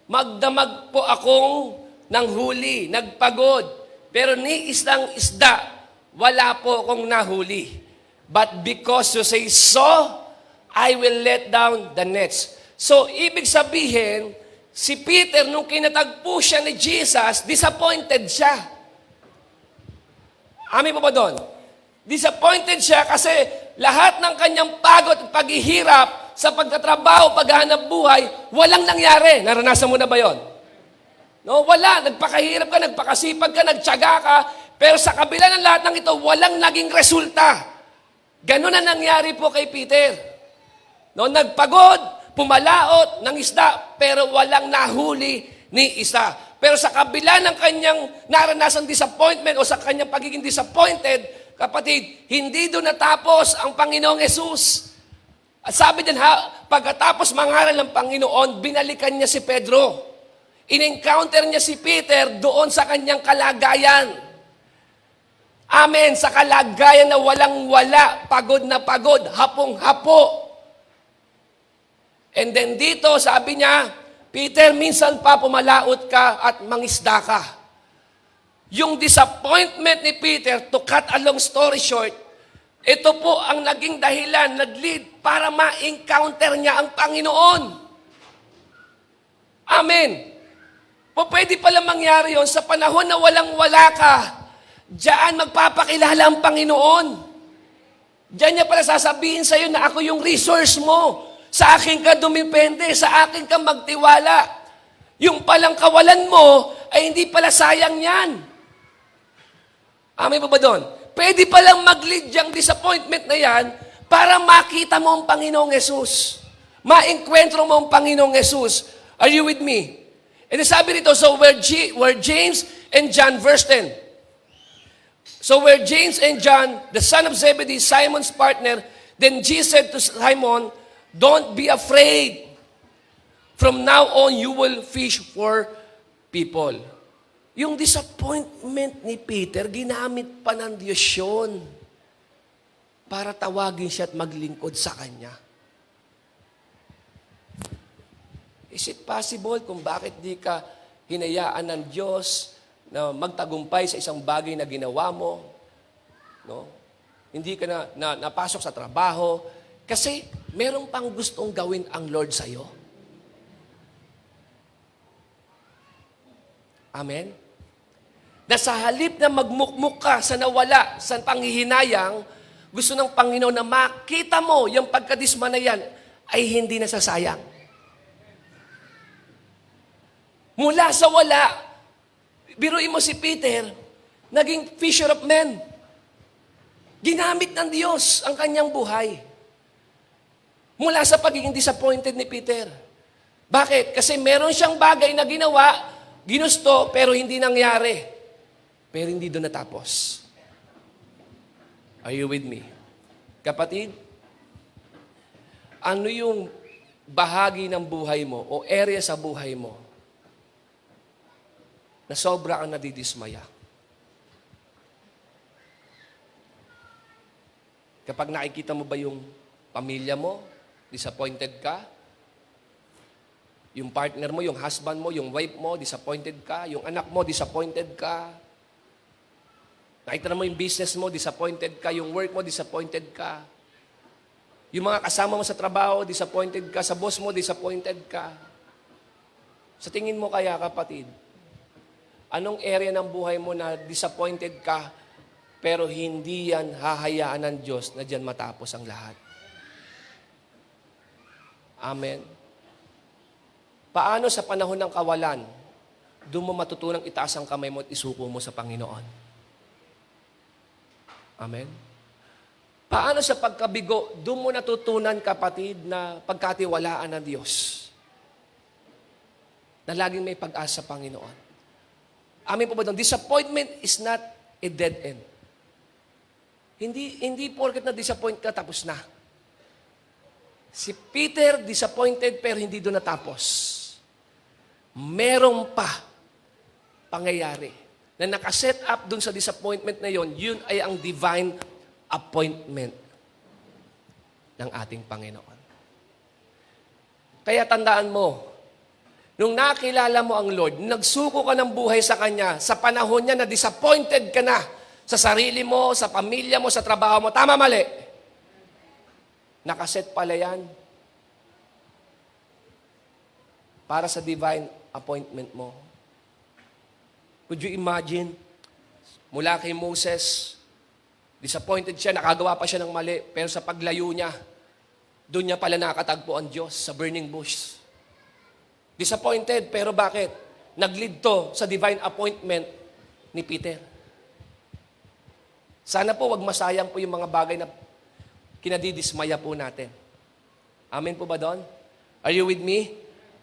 magdamag po akong nanghuli, nagpagod, pero ni isang isda, wala po akong nahuli. But because you say so, I will let down the nets. So, ibig sabihin, si Peter, nung kinatagpo siya ni Jesus, disappointed siya. Amin po ba doon? Disappointed siya kasi lahat ng kanyang pagod at paghihirap sa pagtatrabaho, paghahanap buhay, walang nangyari. Naranasan mo na ba yon? No, wala. Nagpakahirap ka, nagpakasipag ka, nagtiyaga ka, pero sa kabila ng lahat ng ito, walang naging resulta. Ganun na nangyari po kay Peter. No, nagpagod, pumalaot ng isda, pero walang nahuli ni isa. Pero sa kabila ng kanyang naranasang disappointment o sa kanyang pagiging disappointed, kapatid, hindi doon natapos ang Panginoong Yesus. At sabi din, pagkatapos mangaral ng Panginoon, binalikan niya si Pedro. In-encounter niya si Peter doon sa kanyang kalagayan. Amen. Sa kalagayan na walang-wala, pagod na pagod, hapong-hapo. And then dito, sabi niya, Peter, minsan pa pumalaot ka at mangisda ka. Yung disappointment ni Peter, to cut a long story short, ito po ang naging dahilan, nag-lead para ma-encounter niya ang Panginoon. Amen. Po pwede pala mangyari yon sa panahon na walang-wala ka. Diyan magpapakilala ang Panginoon. Diyan niya pala sasabihin sa iyo na ako yung resource mo. Sa akin ka dumipende, sa akin ka magtiwala. Yung palang kawalan mo, ay hindi pala sayang yan. Amen po ba doon? Pwede palang mag-lead yung disappointment na yan para makita mo ang Panginoong Yesus. Ma-enkwentro mo ang Panginoong Yesus. Are you with me? And sabi rito, so where James and John, verse 10. So where James and John, the son of Zebedee, Simon's partner, then Jesus said to Simon, don't be afraid. From now on, you will fish for people. Yung disappointment ni Peter, ginamit pa ng Diyos yun para tawagin siya at maglingkod sa Kanya. Is it possible kung bakit di ka hinayaan ng Diyos na magtagumpay sa isang bagay na ginawa mo, no? Hindi ka napasok sa trabaho, kasi meron pang gustong gawin ang Lord sa'yo. Amen? Na sa halip na magmukmuk ka sa nawala, sa panghihinayang, gusto ng Panginoon na makita mo yung pagkadisma na yan ay hindi nasasayang. Mula sa wala, biruin mo si Peter, naging fisher of men. Ginamit ng Diyos ang kanyang buhay. Mula sa pagiging disappointed ni Peter. Bakit? Kasi meron siyang bagay na ginawa, ginusto, pero hindi nangyari. Pero hindi doon natapos. Are you with me? Kapatid, ano yung bahagi ng buhay mo o area sa buhay mo na sobra kang nadidismaya? Kapag nakikita mo ba yung pamilya mo, disappointed ka? Yung partner mo, yung husband mo, yung wife mo, disappointed ka? Yung anak mo, disappointed ka? Nakita mo yung business mo, disappointed ka? Yung work mo, disappointed ka? Yung mga kasama mo sa trabaho, disappointed ka? Sa boss mo, disappointed ka? Sa tingin mo kaya, kapatid, anong area ng buhay mo na disappointed ka, pero hindi yan hahayaan ng Diyos na diyan matapos ang lahat? Amen. Paano sa panahon ng kawalan, doon mo matutunang itaas ang kamay mo at isuko mo sa Panginoon? Amen. Paano sa pagkabigo, doon mo natutunan, kapatid, na pagkatiwalaan ng Diyos? Na laging may pag-asa sa Panginoon. Amin po ba doon? Disappointment is not a dead end. Hindi porket na-disappoint ka, tapos na. Si Peter, disappointed pero hindi doon natapos. Merong pa pangyayari na nakaset up doon sa disappointment na yon, yun ay ang divine appointment ng ating Panginoon. Kaya tandaan mo, nung nakilala mo ang Lord, nagsuko ka ng buhay sa Kanya, sa panahon niya na disappointed ka na sa sarili mo, sa pamilya mo, sa trabaho mo, tama mali. Nakaset pala yan para sa divine appointment mo. Could you imagine, mula kay Moses, disappointed siya, nakagawa pa siya ng mali, pero sa paglayo niya, doon niya pala nakatagpo ang Diyos sa burning bush. Disappointed, pero bakit? Nag-lead to sa divine appointment ni Peter. Sana po wag masayang po yung mga bagay na kinadidismaya po natin. Amen po ba doon? Are you with me?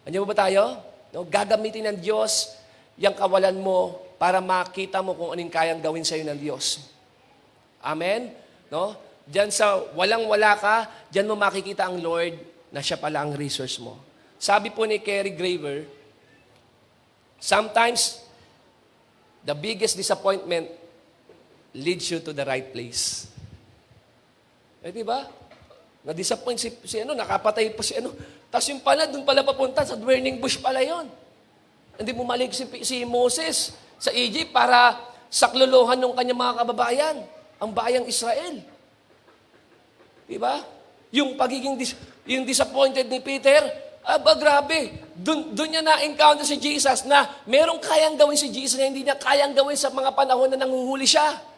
Andiyan po ba tayo? No? Gagamitin ng Diyos yung kawalan mo para makita mo kung anong kayang gawin sa iyo ng Diyos. Amen? No? Diyan sa walang-wala ka, diyan mo makikita ang Lord na siya pala ang resource mo. Sabi po ni Kerry Graver, sometimes the biggest disappointment leads you to the right place. Diba? Na-disappoint si nakapatay po si Tapos yung pala, doon pala papunta, sa burning bush pala yon. Hindi bumalik si Moses sa Egypt para saklolohan ng kanyang mga kababayan, ang bayang Israel. Diba? Yung yung disappointed ni Peter, grabe. Doon niya na-encounter si Jesus na merong kayang gawin si Jesus na hindi niya kayang gawin sa mga panahon na nanguhuli siya.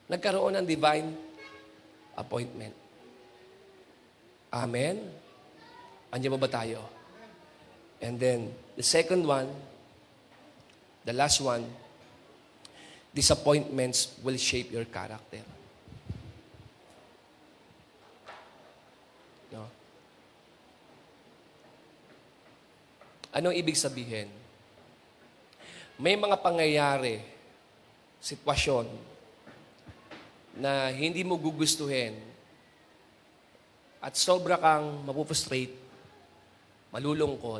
Nagkaroon ng divine appointment. Amen? Andiyan ba tayo? And then, the second one, the last one, disappointments will shape your character. No? Anong ibig sabihin? May mga pangyayari, sitwasyon, na hindi mo gugustuhin at sobra kang mapupustrate, malulungkot.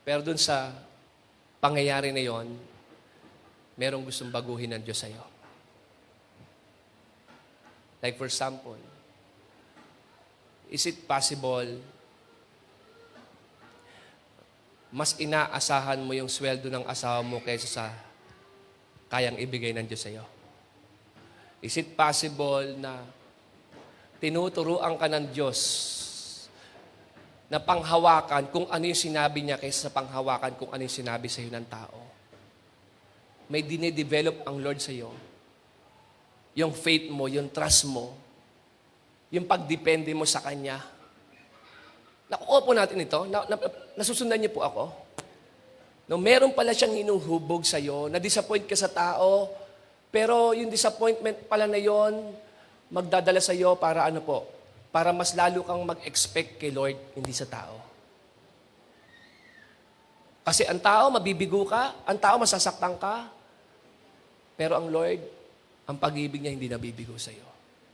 Pero dun sa pangyayari na yon, merong gustong baguhin ng Diyos sa'yo. Like for example, is it possible mas inaasahan mo yung sweldo ng asawa mo kaysa sa kayang ibigay ng Diyos sa'yo? Is it possible na tinuturuan ka ng Diyos na panghawakan kung ano yung sinabi niya kaysa sa panghawakan kung ano yung sinabi sa iyo ng tao? May dine-develop ang Lord sa iyo. Yung faith mo, yung trust mo, yung pagdepende mo sa Kanya. Nakuha po natin ito. Nasusundan niyo po ako. No, meron pala siyang hinuhubog sa iyo, na-disappoint ka sa tao, pero yung disappointment pala na yon, magdadala sa iyo para para mas lalo kang mag-expect kay Lord, hindi sa tao. Kasi ang tao, mabibigo ka, ang tao, masasaktan ka, pero ang Lord, ang pag-ibig niya hindi nabibigo sa iyo.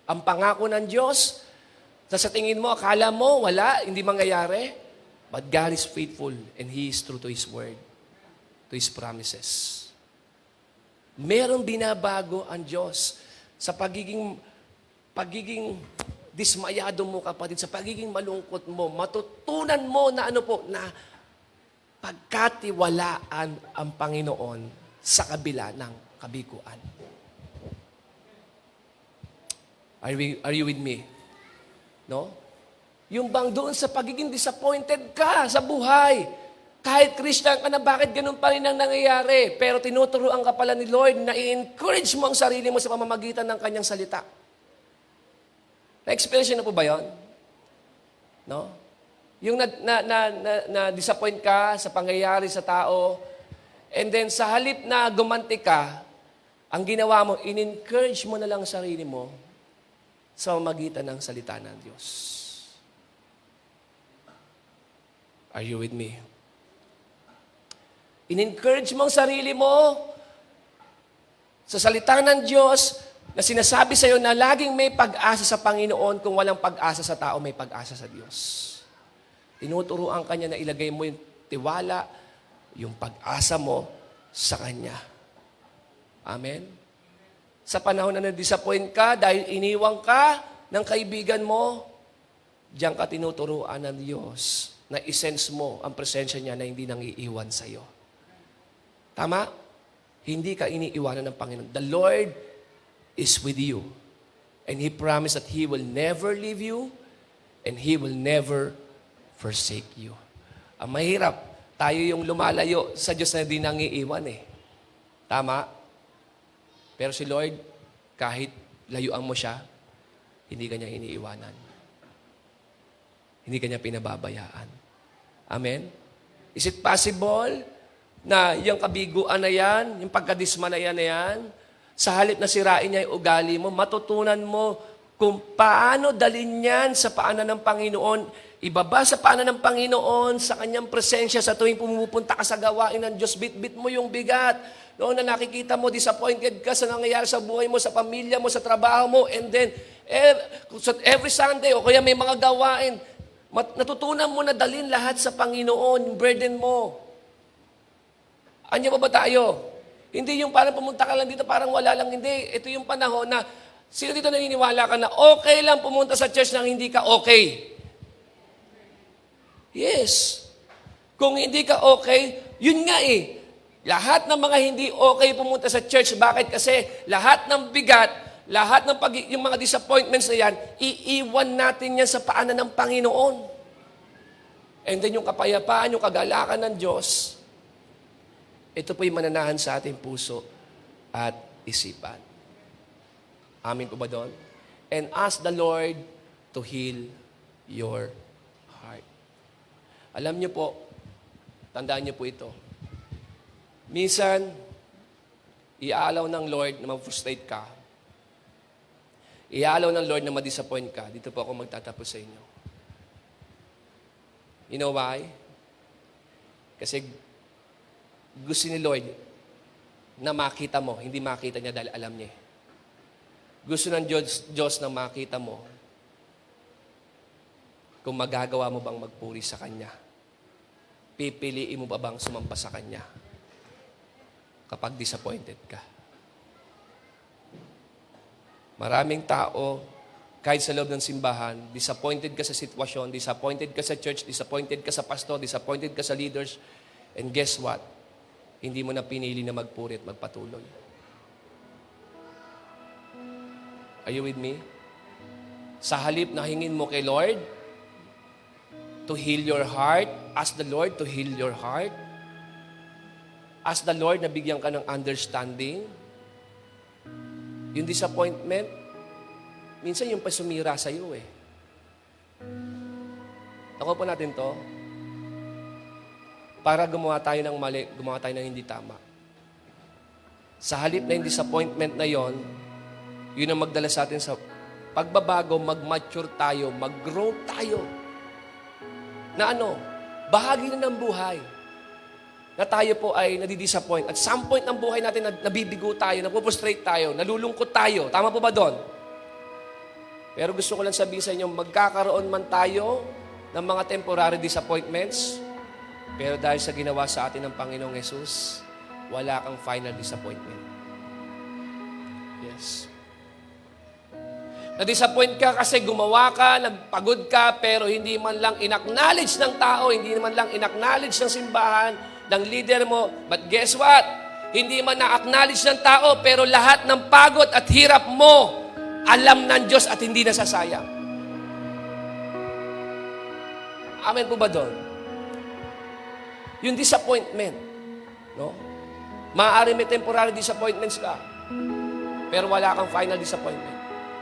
Ang pangako ng Diyos, sa tingin mo, akala mo, wala, hindi mangyayari, but God is faithful and He is true to His word, to His promises. Merong binabago ang Diyos sa pagiging dismayado mo, kapatid, sa pagiging malungkot mo. Matutunan mo na na pagkatiwalaan ang Panginoon sa kabila ng kabiguan. Are you with me? No? Yung bang doon sa pagiging disappointed ka sa buhay, kahit Christian ka na, bakit ganun pa rin ang nangyayari? Pero tinuturuan ka pala ni Lord na i-encourage mo ang sarili mo sa pamamagitan ng Kanyang salita. Na-experience na po ba yun? No? Yung na-disappoint ka sa pangyayari sa tao, and then sa halip na gumanti ka, ang ginawa mo, in-encourage mo na lang ang sarili mo sa pamamagitan ng salita ng Diyos. Are you with me? In-encourage mo ang sarili mo sa salita ng Diyos na sinasabi sa'yo na laging may pag-asa sa Panginoon, kung walang pag-asa sa tao, may pag-asa sa Diyos. Tinuturuan ka niya na ilagay mo yung tiwala, yung pag-asa mo sa Kanya. Amen? Sa panahon na na-disappoint ka dahil iniwang ka ng kaibigan mo, diyan ka tinuturuan ng Diyos na isense mo ang presensya niya na hindi nang iiwan sa'yo. Tama? Hindi ka iniiwanan ng Panginoon. The Lord is with you. And He promised that He will never leave you and He will never forsake you. Ang mahirap, tayo yung lumalayo sa Diyos na hindi nang iiwan eh. Tama? Pero si Lord, kahit layuan mo siya, hindi ka niya iniiwanan. Hindi ka niya pinababayaan. Amen? Is it possible na yung kabiguan na yan, yung pagkadisma na yan, sa halip na sirain niya yung ugali mo, matutunan mo kung paano dalhin yan sa paanan ng Panginoon, ibaba sa paanan ng Panginoon, sa Kanyang presensya, sa tuwing pumupunta ka sa gawain ng Diyos, bit-bit mo yung bigat. Noon na nakikita mo, disappointed ka sa nangyayari sa buhay mo, sa pamilya mo, sa trabaho mo, and then, every Sunday, o kaya may mga gawain, natutunan mo na dalhin lahat sa Panginoon, yung burden mo. Anya ba tayo? Hindi yung parang pumunta ka lang dito, parang wala lang, hindi. Ito yung panahon na, sino dito naniniwala ka na okay lang pumunta sa church nang hindi ka okay? Yes. Kung hindi ka okay, yun nga eh. Lahat ng mga hindi okay pumunta sa church. Bakit? Kasi lahat ng bigat, lahat ng yung mga disappointments na yan, iiwan natin yan sa paanan ng Panginoon. And then yung kapayapaan, yung kagalakan ng Diyos, ito po yung mananahan sa ating puso at isipan. Amin po ba doon? And ask the Lord to heal your heart. Alam niyo po, tandaan niyo po ito. Minsan, iaalaw ng Lord na mag-frustrate ka. Iaalaw ng Lord na ma-disappoint ka. Dito po ako magtatapos sa inyo. You know why? Kasi gusto ni Lord na makita mo, hindi makita niya dahil alam niya. Gusto ng Diyos na makita mo kung magagawa mo bang magpuri sa Kanya. Pipiliin mo ba bang sumampa sa Kanya kapag disappointed ka? Maraming tao, kahit sa loob ng simbahan, disappointed ka sa sitwasyon, disappointed ka sa church, disappointed ka sa pastor, disappointed ka sa leaders, and guess what? Hindi mo na pinili na magpuri at magpatuloy. Are you with me? Sa halip na hingin mo kay Lord to heal your heart, ask the Lord to heal your heart. Ask the Lord na bigyan ka ng understanding. Yung disappointment, minsan yung pasumira sa iyo eh. Ako po natin to. Para gumawa tayo ng mali, gumawa tayo ng hindi tama. Sa halip na yung disappointment na yon, yun ang magdala sa atin sa pagbabago, mag-mature tayo, mag-grow tayo. Na ano, bahagi na ng buhay. Na tayo po ay nadidisappoint. At some point ng buhay natin, nabibigo tayo, napupustrate tayo, nalulungkot tayo. Tama po ba doon? Pero gusto ko lang sabihin sa inyo, magkakaroon man tayo ng mga temporary disappointments, pero dahil sa ginawa sa atin ng Panginoong Yesus, wala kang final disappointment. Yes. Na-disappoint ka kasi gumawa ka, nagpagod ka, pero hindi man lang in-acknowledge ng tao, hindi man lang in-acknowledge ng simbahan, ng leader mo. But guess what? Hindi man na-acknowledge ng tao, pero lahat ng pagod at hirap mo, alam ng Diyos at hindi nasasayang. Amen po ba doon? Yung disappointment, no? Maaari may temporary disappointments ka, pero wala kang final disappointment.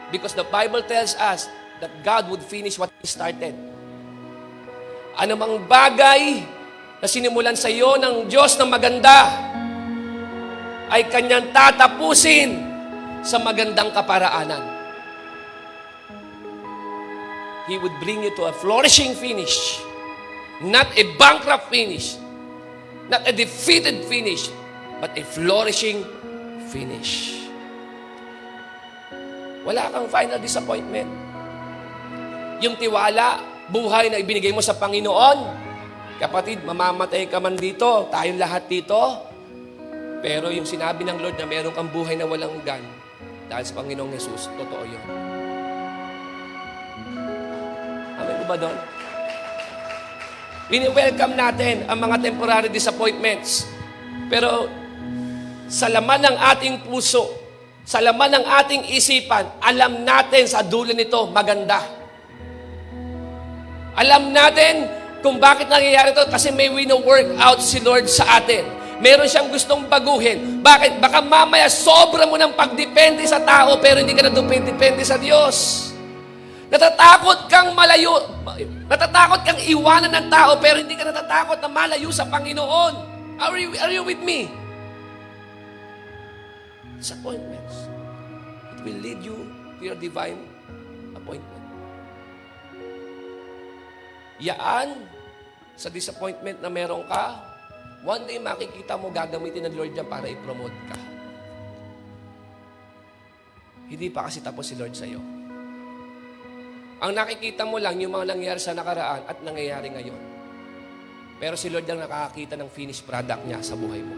Because the Bible tells us that God would finish what He started. Anumang bagay na sinimulan sa iyo ng Diyos na maganda, ay Kanyang tatapusin sa magandang kaparaanan. He would bring you to a flourishing finish, not a bankrupt finish, not a defeated finish, but a flourishing finish. Wala kang final disappointment. Yung tiwala, buhay na ibinigay mo sa Panginoon, kapatid, mamamatay ka man dito, tayong lahat dito, pero yung sinabi ng Lord na meron kang buhay na walang hanggan, dahil sa Panginoong Jesus, totoo yun. Amen mo ba doon? Wini-welcome natin ang mga temporary disappointments. Pero sa laman ng ating puso, sa laman ng ating isipan, alam natin sa dulo nito maganda. Alam natin kung bakit nangyayari ito kasi may wino-work out si Lord sa atin. Meron siyang gustong baguhin. Bakit? Baka mamaya sobra mo ng pagdepende sa tao pero hindi ka na depende sa Diyos. Natatakot kang malayo. Natatakot kang iwanan ng tao pero hindi ka natatakot na malayo sa Panginoon. Are you with me? Disappointments. It will lead you to your divine appointment. Yaan sa disappointment na meron ka, one day makikita mo gagamitin ng Lord yan para i-promote ka. Hindi pa kasi tapos si Lord sa'yo. Ang nakikita mo lang yung mga nangyayari sa nakaraan at nangyayari ngayon. Pero si Lord lang nakakakita ng finished product niya sa buhay mo.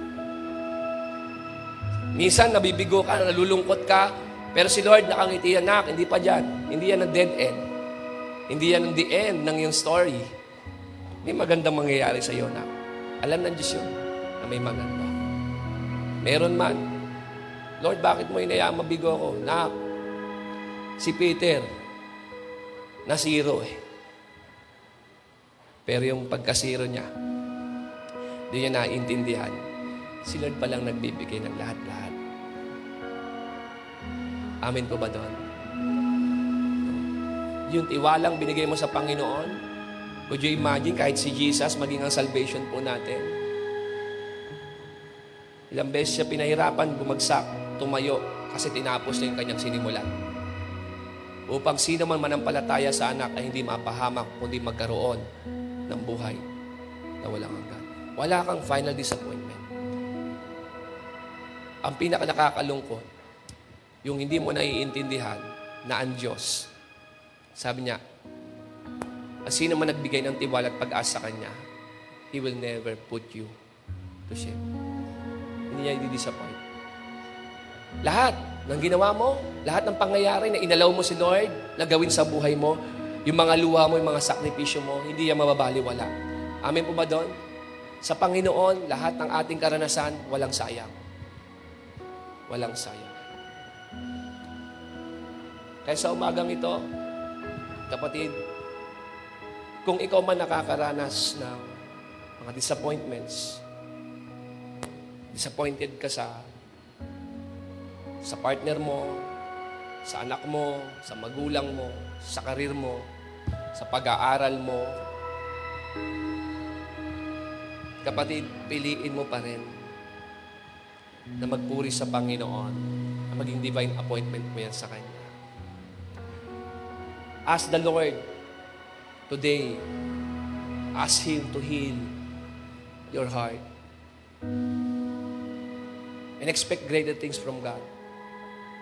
Minsan nabibigo ka, nalulungkot ka, pero si Lord nakangiti, anak, hindi pa dyan. Hindi yan ang dead end. Hindi yan ang the end ng iyong story. May magandang mangyayari sa iyo, nak. Alam ng Diyos yun na may maganda. Meron man. Lord, bakit mo inayaan mabigo ako? Nak, si Peter, na zero eh. Pero yung pagkasiro niya, di niya naiintindihan. Si Lord palang nagbibigay ng lahat-lahat. Amen po ba doon? Yung tiwalang binigay mo sa Panginoon, could you imagine kahit si Jesus maging ang salvation po natin? Ilang beses siya pinahirapan, bumagsak, tumayo, kasi tinapos niya yung kanyang sinimulan. Upang sino man manampalataya sa anak ay hindi mapahamak, kundi magkaroon ng buhay na walang hanggan. Wala kang final disappointment. Ang pinaka-nakakalungkot, yung hindi mo naiintindihan na ang Diyos, sabi niya, sino man nagbigay ng tiwala at pag-asa sa Kanya, He will never put you to shame. Hindi niya i-disappoint. Lahat ng ginawa mo, lahat ng pangyayari na inalaw mo si Lord na gawin sa buhay mo, yung mga luha mo, yung mga sakripisyo mo, hindi yan mababaliwala. Amen po ba doon? Sa Panginoon, lahat ng ating karanasan, walang sayang. Walang sayang. Kaya sa umagang ito, kapatid, kung ikaw man nakakaranas ng mga disappointments, disappointed ka sa partner mo, sa anak mo, sa magulang mo, sa karir mo, sa pag-aaral mo, kapatid, piliin mo pa rin na magpuri sa Panginoon, na maging divine appointment mo yan sa Kanya. Ask the Lord today, ask Him to heal your heart. And expect greater things from God.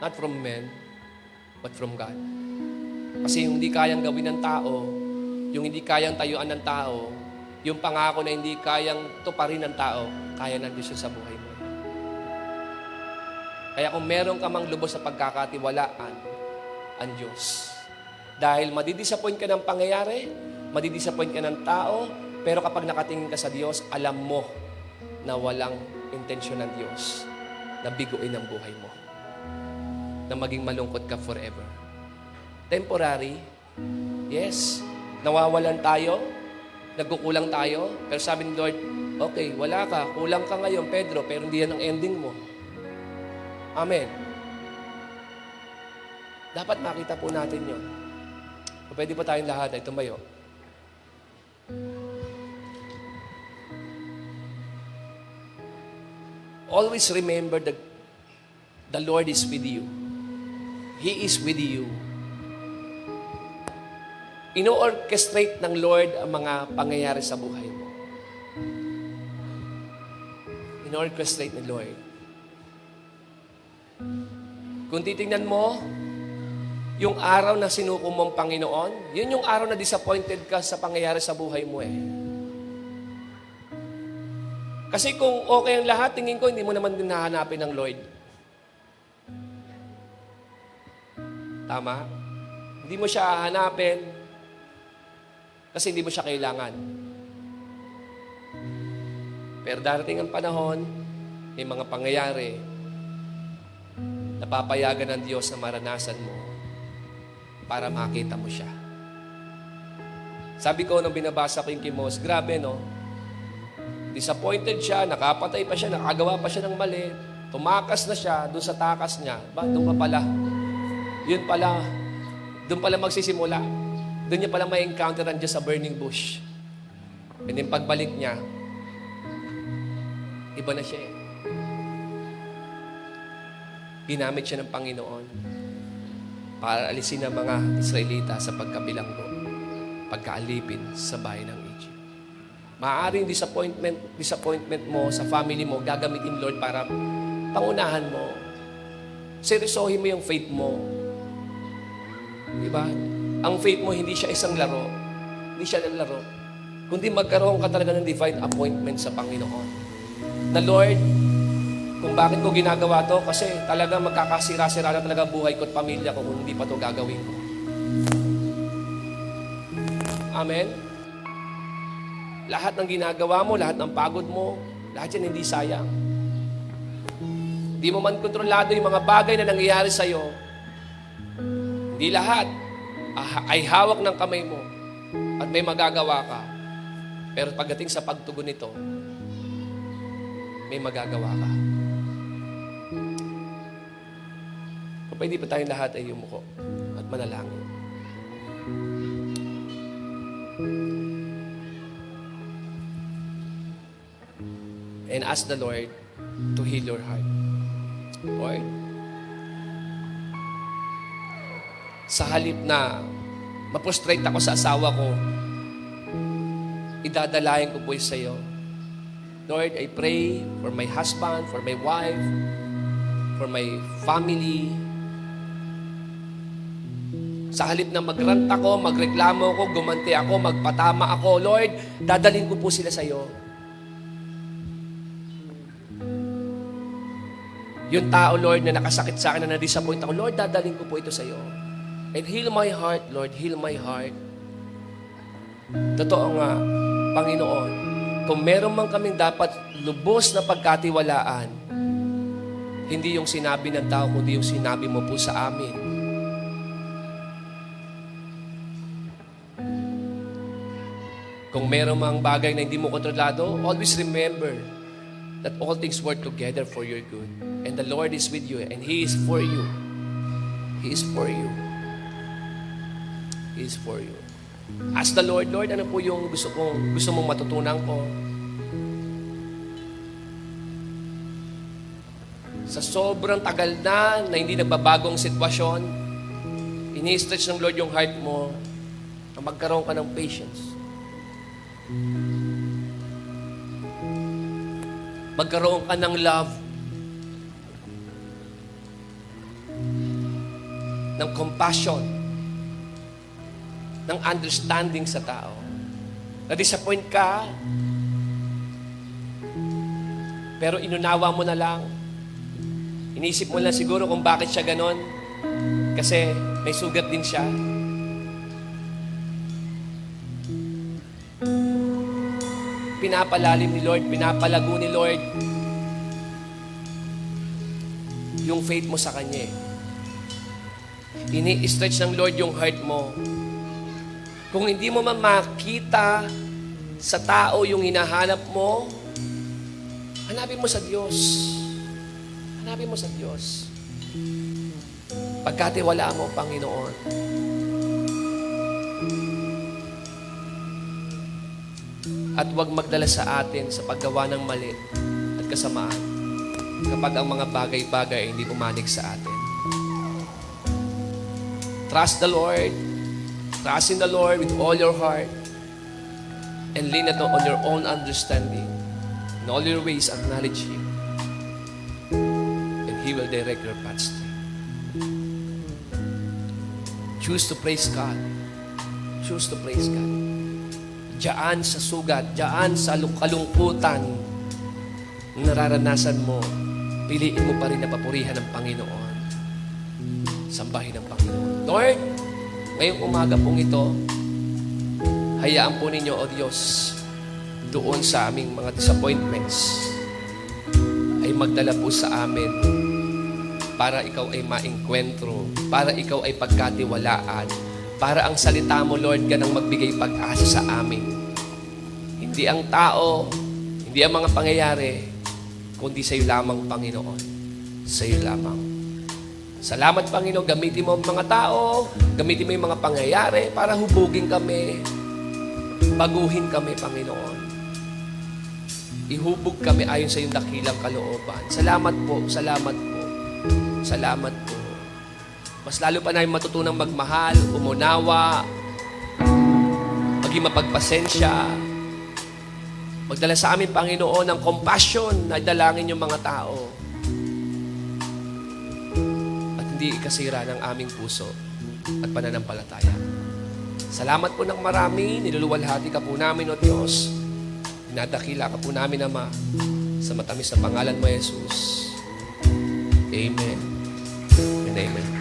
Not from men, but from God. Kasi yung hindi kayang gawin ng tao, yung hindi kayang tayuan ng tao, yung pangako na hindi kayang tuparin ng tao, kaya ng Diyos sa buhay mo. Kaya kung meron ka mang lubos sa pagkakatiwalaan, ang Diyos. Dahil madidisappoint ka ng pangyayari, madidisappoint ka ng tao, pero kapag nakatingin ka sa Diyos, alam mo na walang intensyon ng Diyos na biguin ang buhay mo. Na maging malungkot ka forever. Temporary, yes, nawawalan tayo, nagkukulang tayo, pero sabi ni Lord, okay, wala ka, kulang ka ngayon, Pedro, pero hindi yan ang ending mo. Amen. Dapat makita po natin yun. Pwede pa tayong lahat ay tumayo. Always remember that the Lord is with you. He is with you. Ino-orchestrate ng Lord ang mga pangyayari sa buhay mo. Ino-orchestrate ng Lord. Kung titingnan mo, Yung araw na sinuko mo ang Panginoon, yun yung araw na disappointed ka sa pangyayari sa buhay mo eh. Kasi kung okay ang lahat, tingin ko, hindi mo naman din hahanapin ng Lord. Tama? Hindi mo siya hahanapin kasi hindi mo siya kailangan. Pero darating ang panahon, may mga pangyayari na papayagan ng Diyos na maranasan mo para makita mo siya. Sabi ko nung binabasa ko yung Kimos, grabe no? Disappointed siya, nakapatay pa siya, nakagawa pa siya ng mali, tumakas na siya doon sa takas niya. Doon pa pala? Yun pala, doon pala magsisimula. Doon niya pala may encounter ang Diyos sa burning bush. And then pagbalik niya, iba na siya eh. Ginamit siya ng Panginoon para alisin ang mga Israelita sa pagkabilanggo, pagkaalipin sa bayan ng Egypt. Maaaring disappointment mo sa family mo, gagamitin Lord para pangunahan mo. Seryosohin mo yung faith mo. Diba? Ang faith mo, hindi siya isang laro. Hindi siya ng laro. Kundi magkaroon ka talaga ng divine appointment sa Panginoon. Na Lord, kung bakit ko ginagawa to, kasi talaga magkakasira-sira na talaga buhay ko at pamilya ko kung hindi pa to gagawin ko. Amen? Lahat ng ginagawa mo, lahat ng pagod mo, lahat yan hindi sayang. Hindi mo man kontrolado yung mga bagay na nangyayari sa'yo. Hindi lahat ay hawak ng kamay mo at may magagawa ka. Pero pagdating sa pagtugon nito, may magagawa ka. Kung pwede pa tayong lahat ay yumuko at manalangin. And ask the Lord to heal your heart. Lord, sa halip na maprostrate ako sa asawa ko, idadalayan ko po sa iyo. Lord, I pray for my husband, for my wife, for my family. Sa halip na magrant ako, magreklamo ako, gumanti ako, magpatama ako, Lord, dadalhin ko po sila sa iyo. Yung tao, Lord, na nakasakit sa akin, na na-disappoint ako, Lord, dadalhin ko po ito sa iyo. And heal my heart, Lord, heal my heart. Totoo nga, Panginoon, kung meron man kaming dapat lubos na pagkatiwalaan, hindi yung sinabi ng tao, kundi yung sinabi mo po sa amin. Kung meron mang bagay na hindi mo kontrolado, always remember that all things work together for your good. And the Lord is with you, and He is for you. He is for you. He is for you. Ask the Lord, Lord, ano po yung gusto mong matutunan ko? Sa sobrang tagal na hindi nagbabagong sitwasyon, ini-stretch ng Lord yung heart mo na magkaroon ka ng patience. Magkaroon ka ng love, ng compassion, ng understanding sa tao. Na-disappoint ka, pero inunawa mo na lang. Inisip mo lang siguro kung bakit siya ganon. Kasi may sugat din siya. Pinapalalim ni Lord, pinapalago ni Lord yung faith mo sa Kanya. Ini-stretch ng Lord yung heart mo. Kung hindi mo man makita sa tao yung hinahanap mo, hanapin mo sa Diyos. Hanapin mo sa Diyos. Pagkatiwalaan mo, Panginoon. At huwag magdala sa atin sa paggawa ng mali at kasamaan kapag ang mga bagay-bagay ay hindi pumanig sa atin. Trust the Lord. Trust in the Lord with all your heart and lean not on your own understanding. In all your ways, acknowledge Him and He will direct your paths. Choose to praise God. Choose to praise God. Diyan sa sugat, diyan sa kalungkutan na nararanasan mo, piliin mo pa rin na papurihan ng Panginoon. Sambahin ng Panginoon. Lord, ngayong umaga pong ito, hayaan po ninyo, O Diyos, doon sa aming mga disappointments, ay magdala po sa amin para ikaw ay maengkwentro, para ikaw ay pagkatiwalaan, para ang salita mo, Lord, ganang magbigay pag-asa sa amin. Hindi ang tao, hindi ang mga pangyayari, kundi sa iyo lamang, Panginoon. Sa iyo lamang. Salamat, Panginoon. Gamitin mo ang mga tao, gamitin mo yung mga pangyayari para hubugin kami, baguhin kami, Panginoon. Ihubog kami ayon sa iyong dakilang kalooban. Salamat po, salamat po, salamat po. Mas lalo pa namin matutunang magmahal, umunawa, maging mapagpasensya, magdala sa amin, Panginoon, ng compassion na dalangin yung mga tao. At hindi ikasira ng aming puso at pananampalataya. Salamat po ng marami, niluluwalhati ka po namin, O Diyos. Dinadakila ka po namin, Ama, sa matamis na pangalan mo, Jesus. Amen and amen.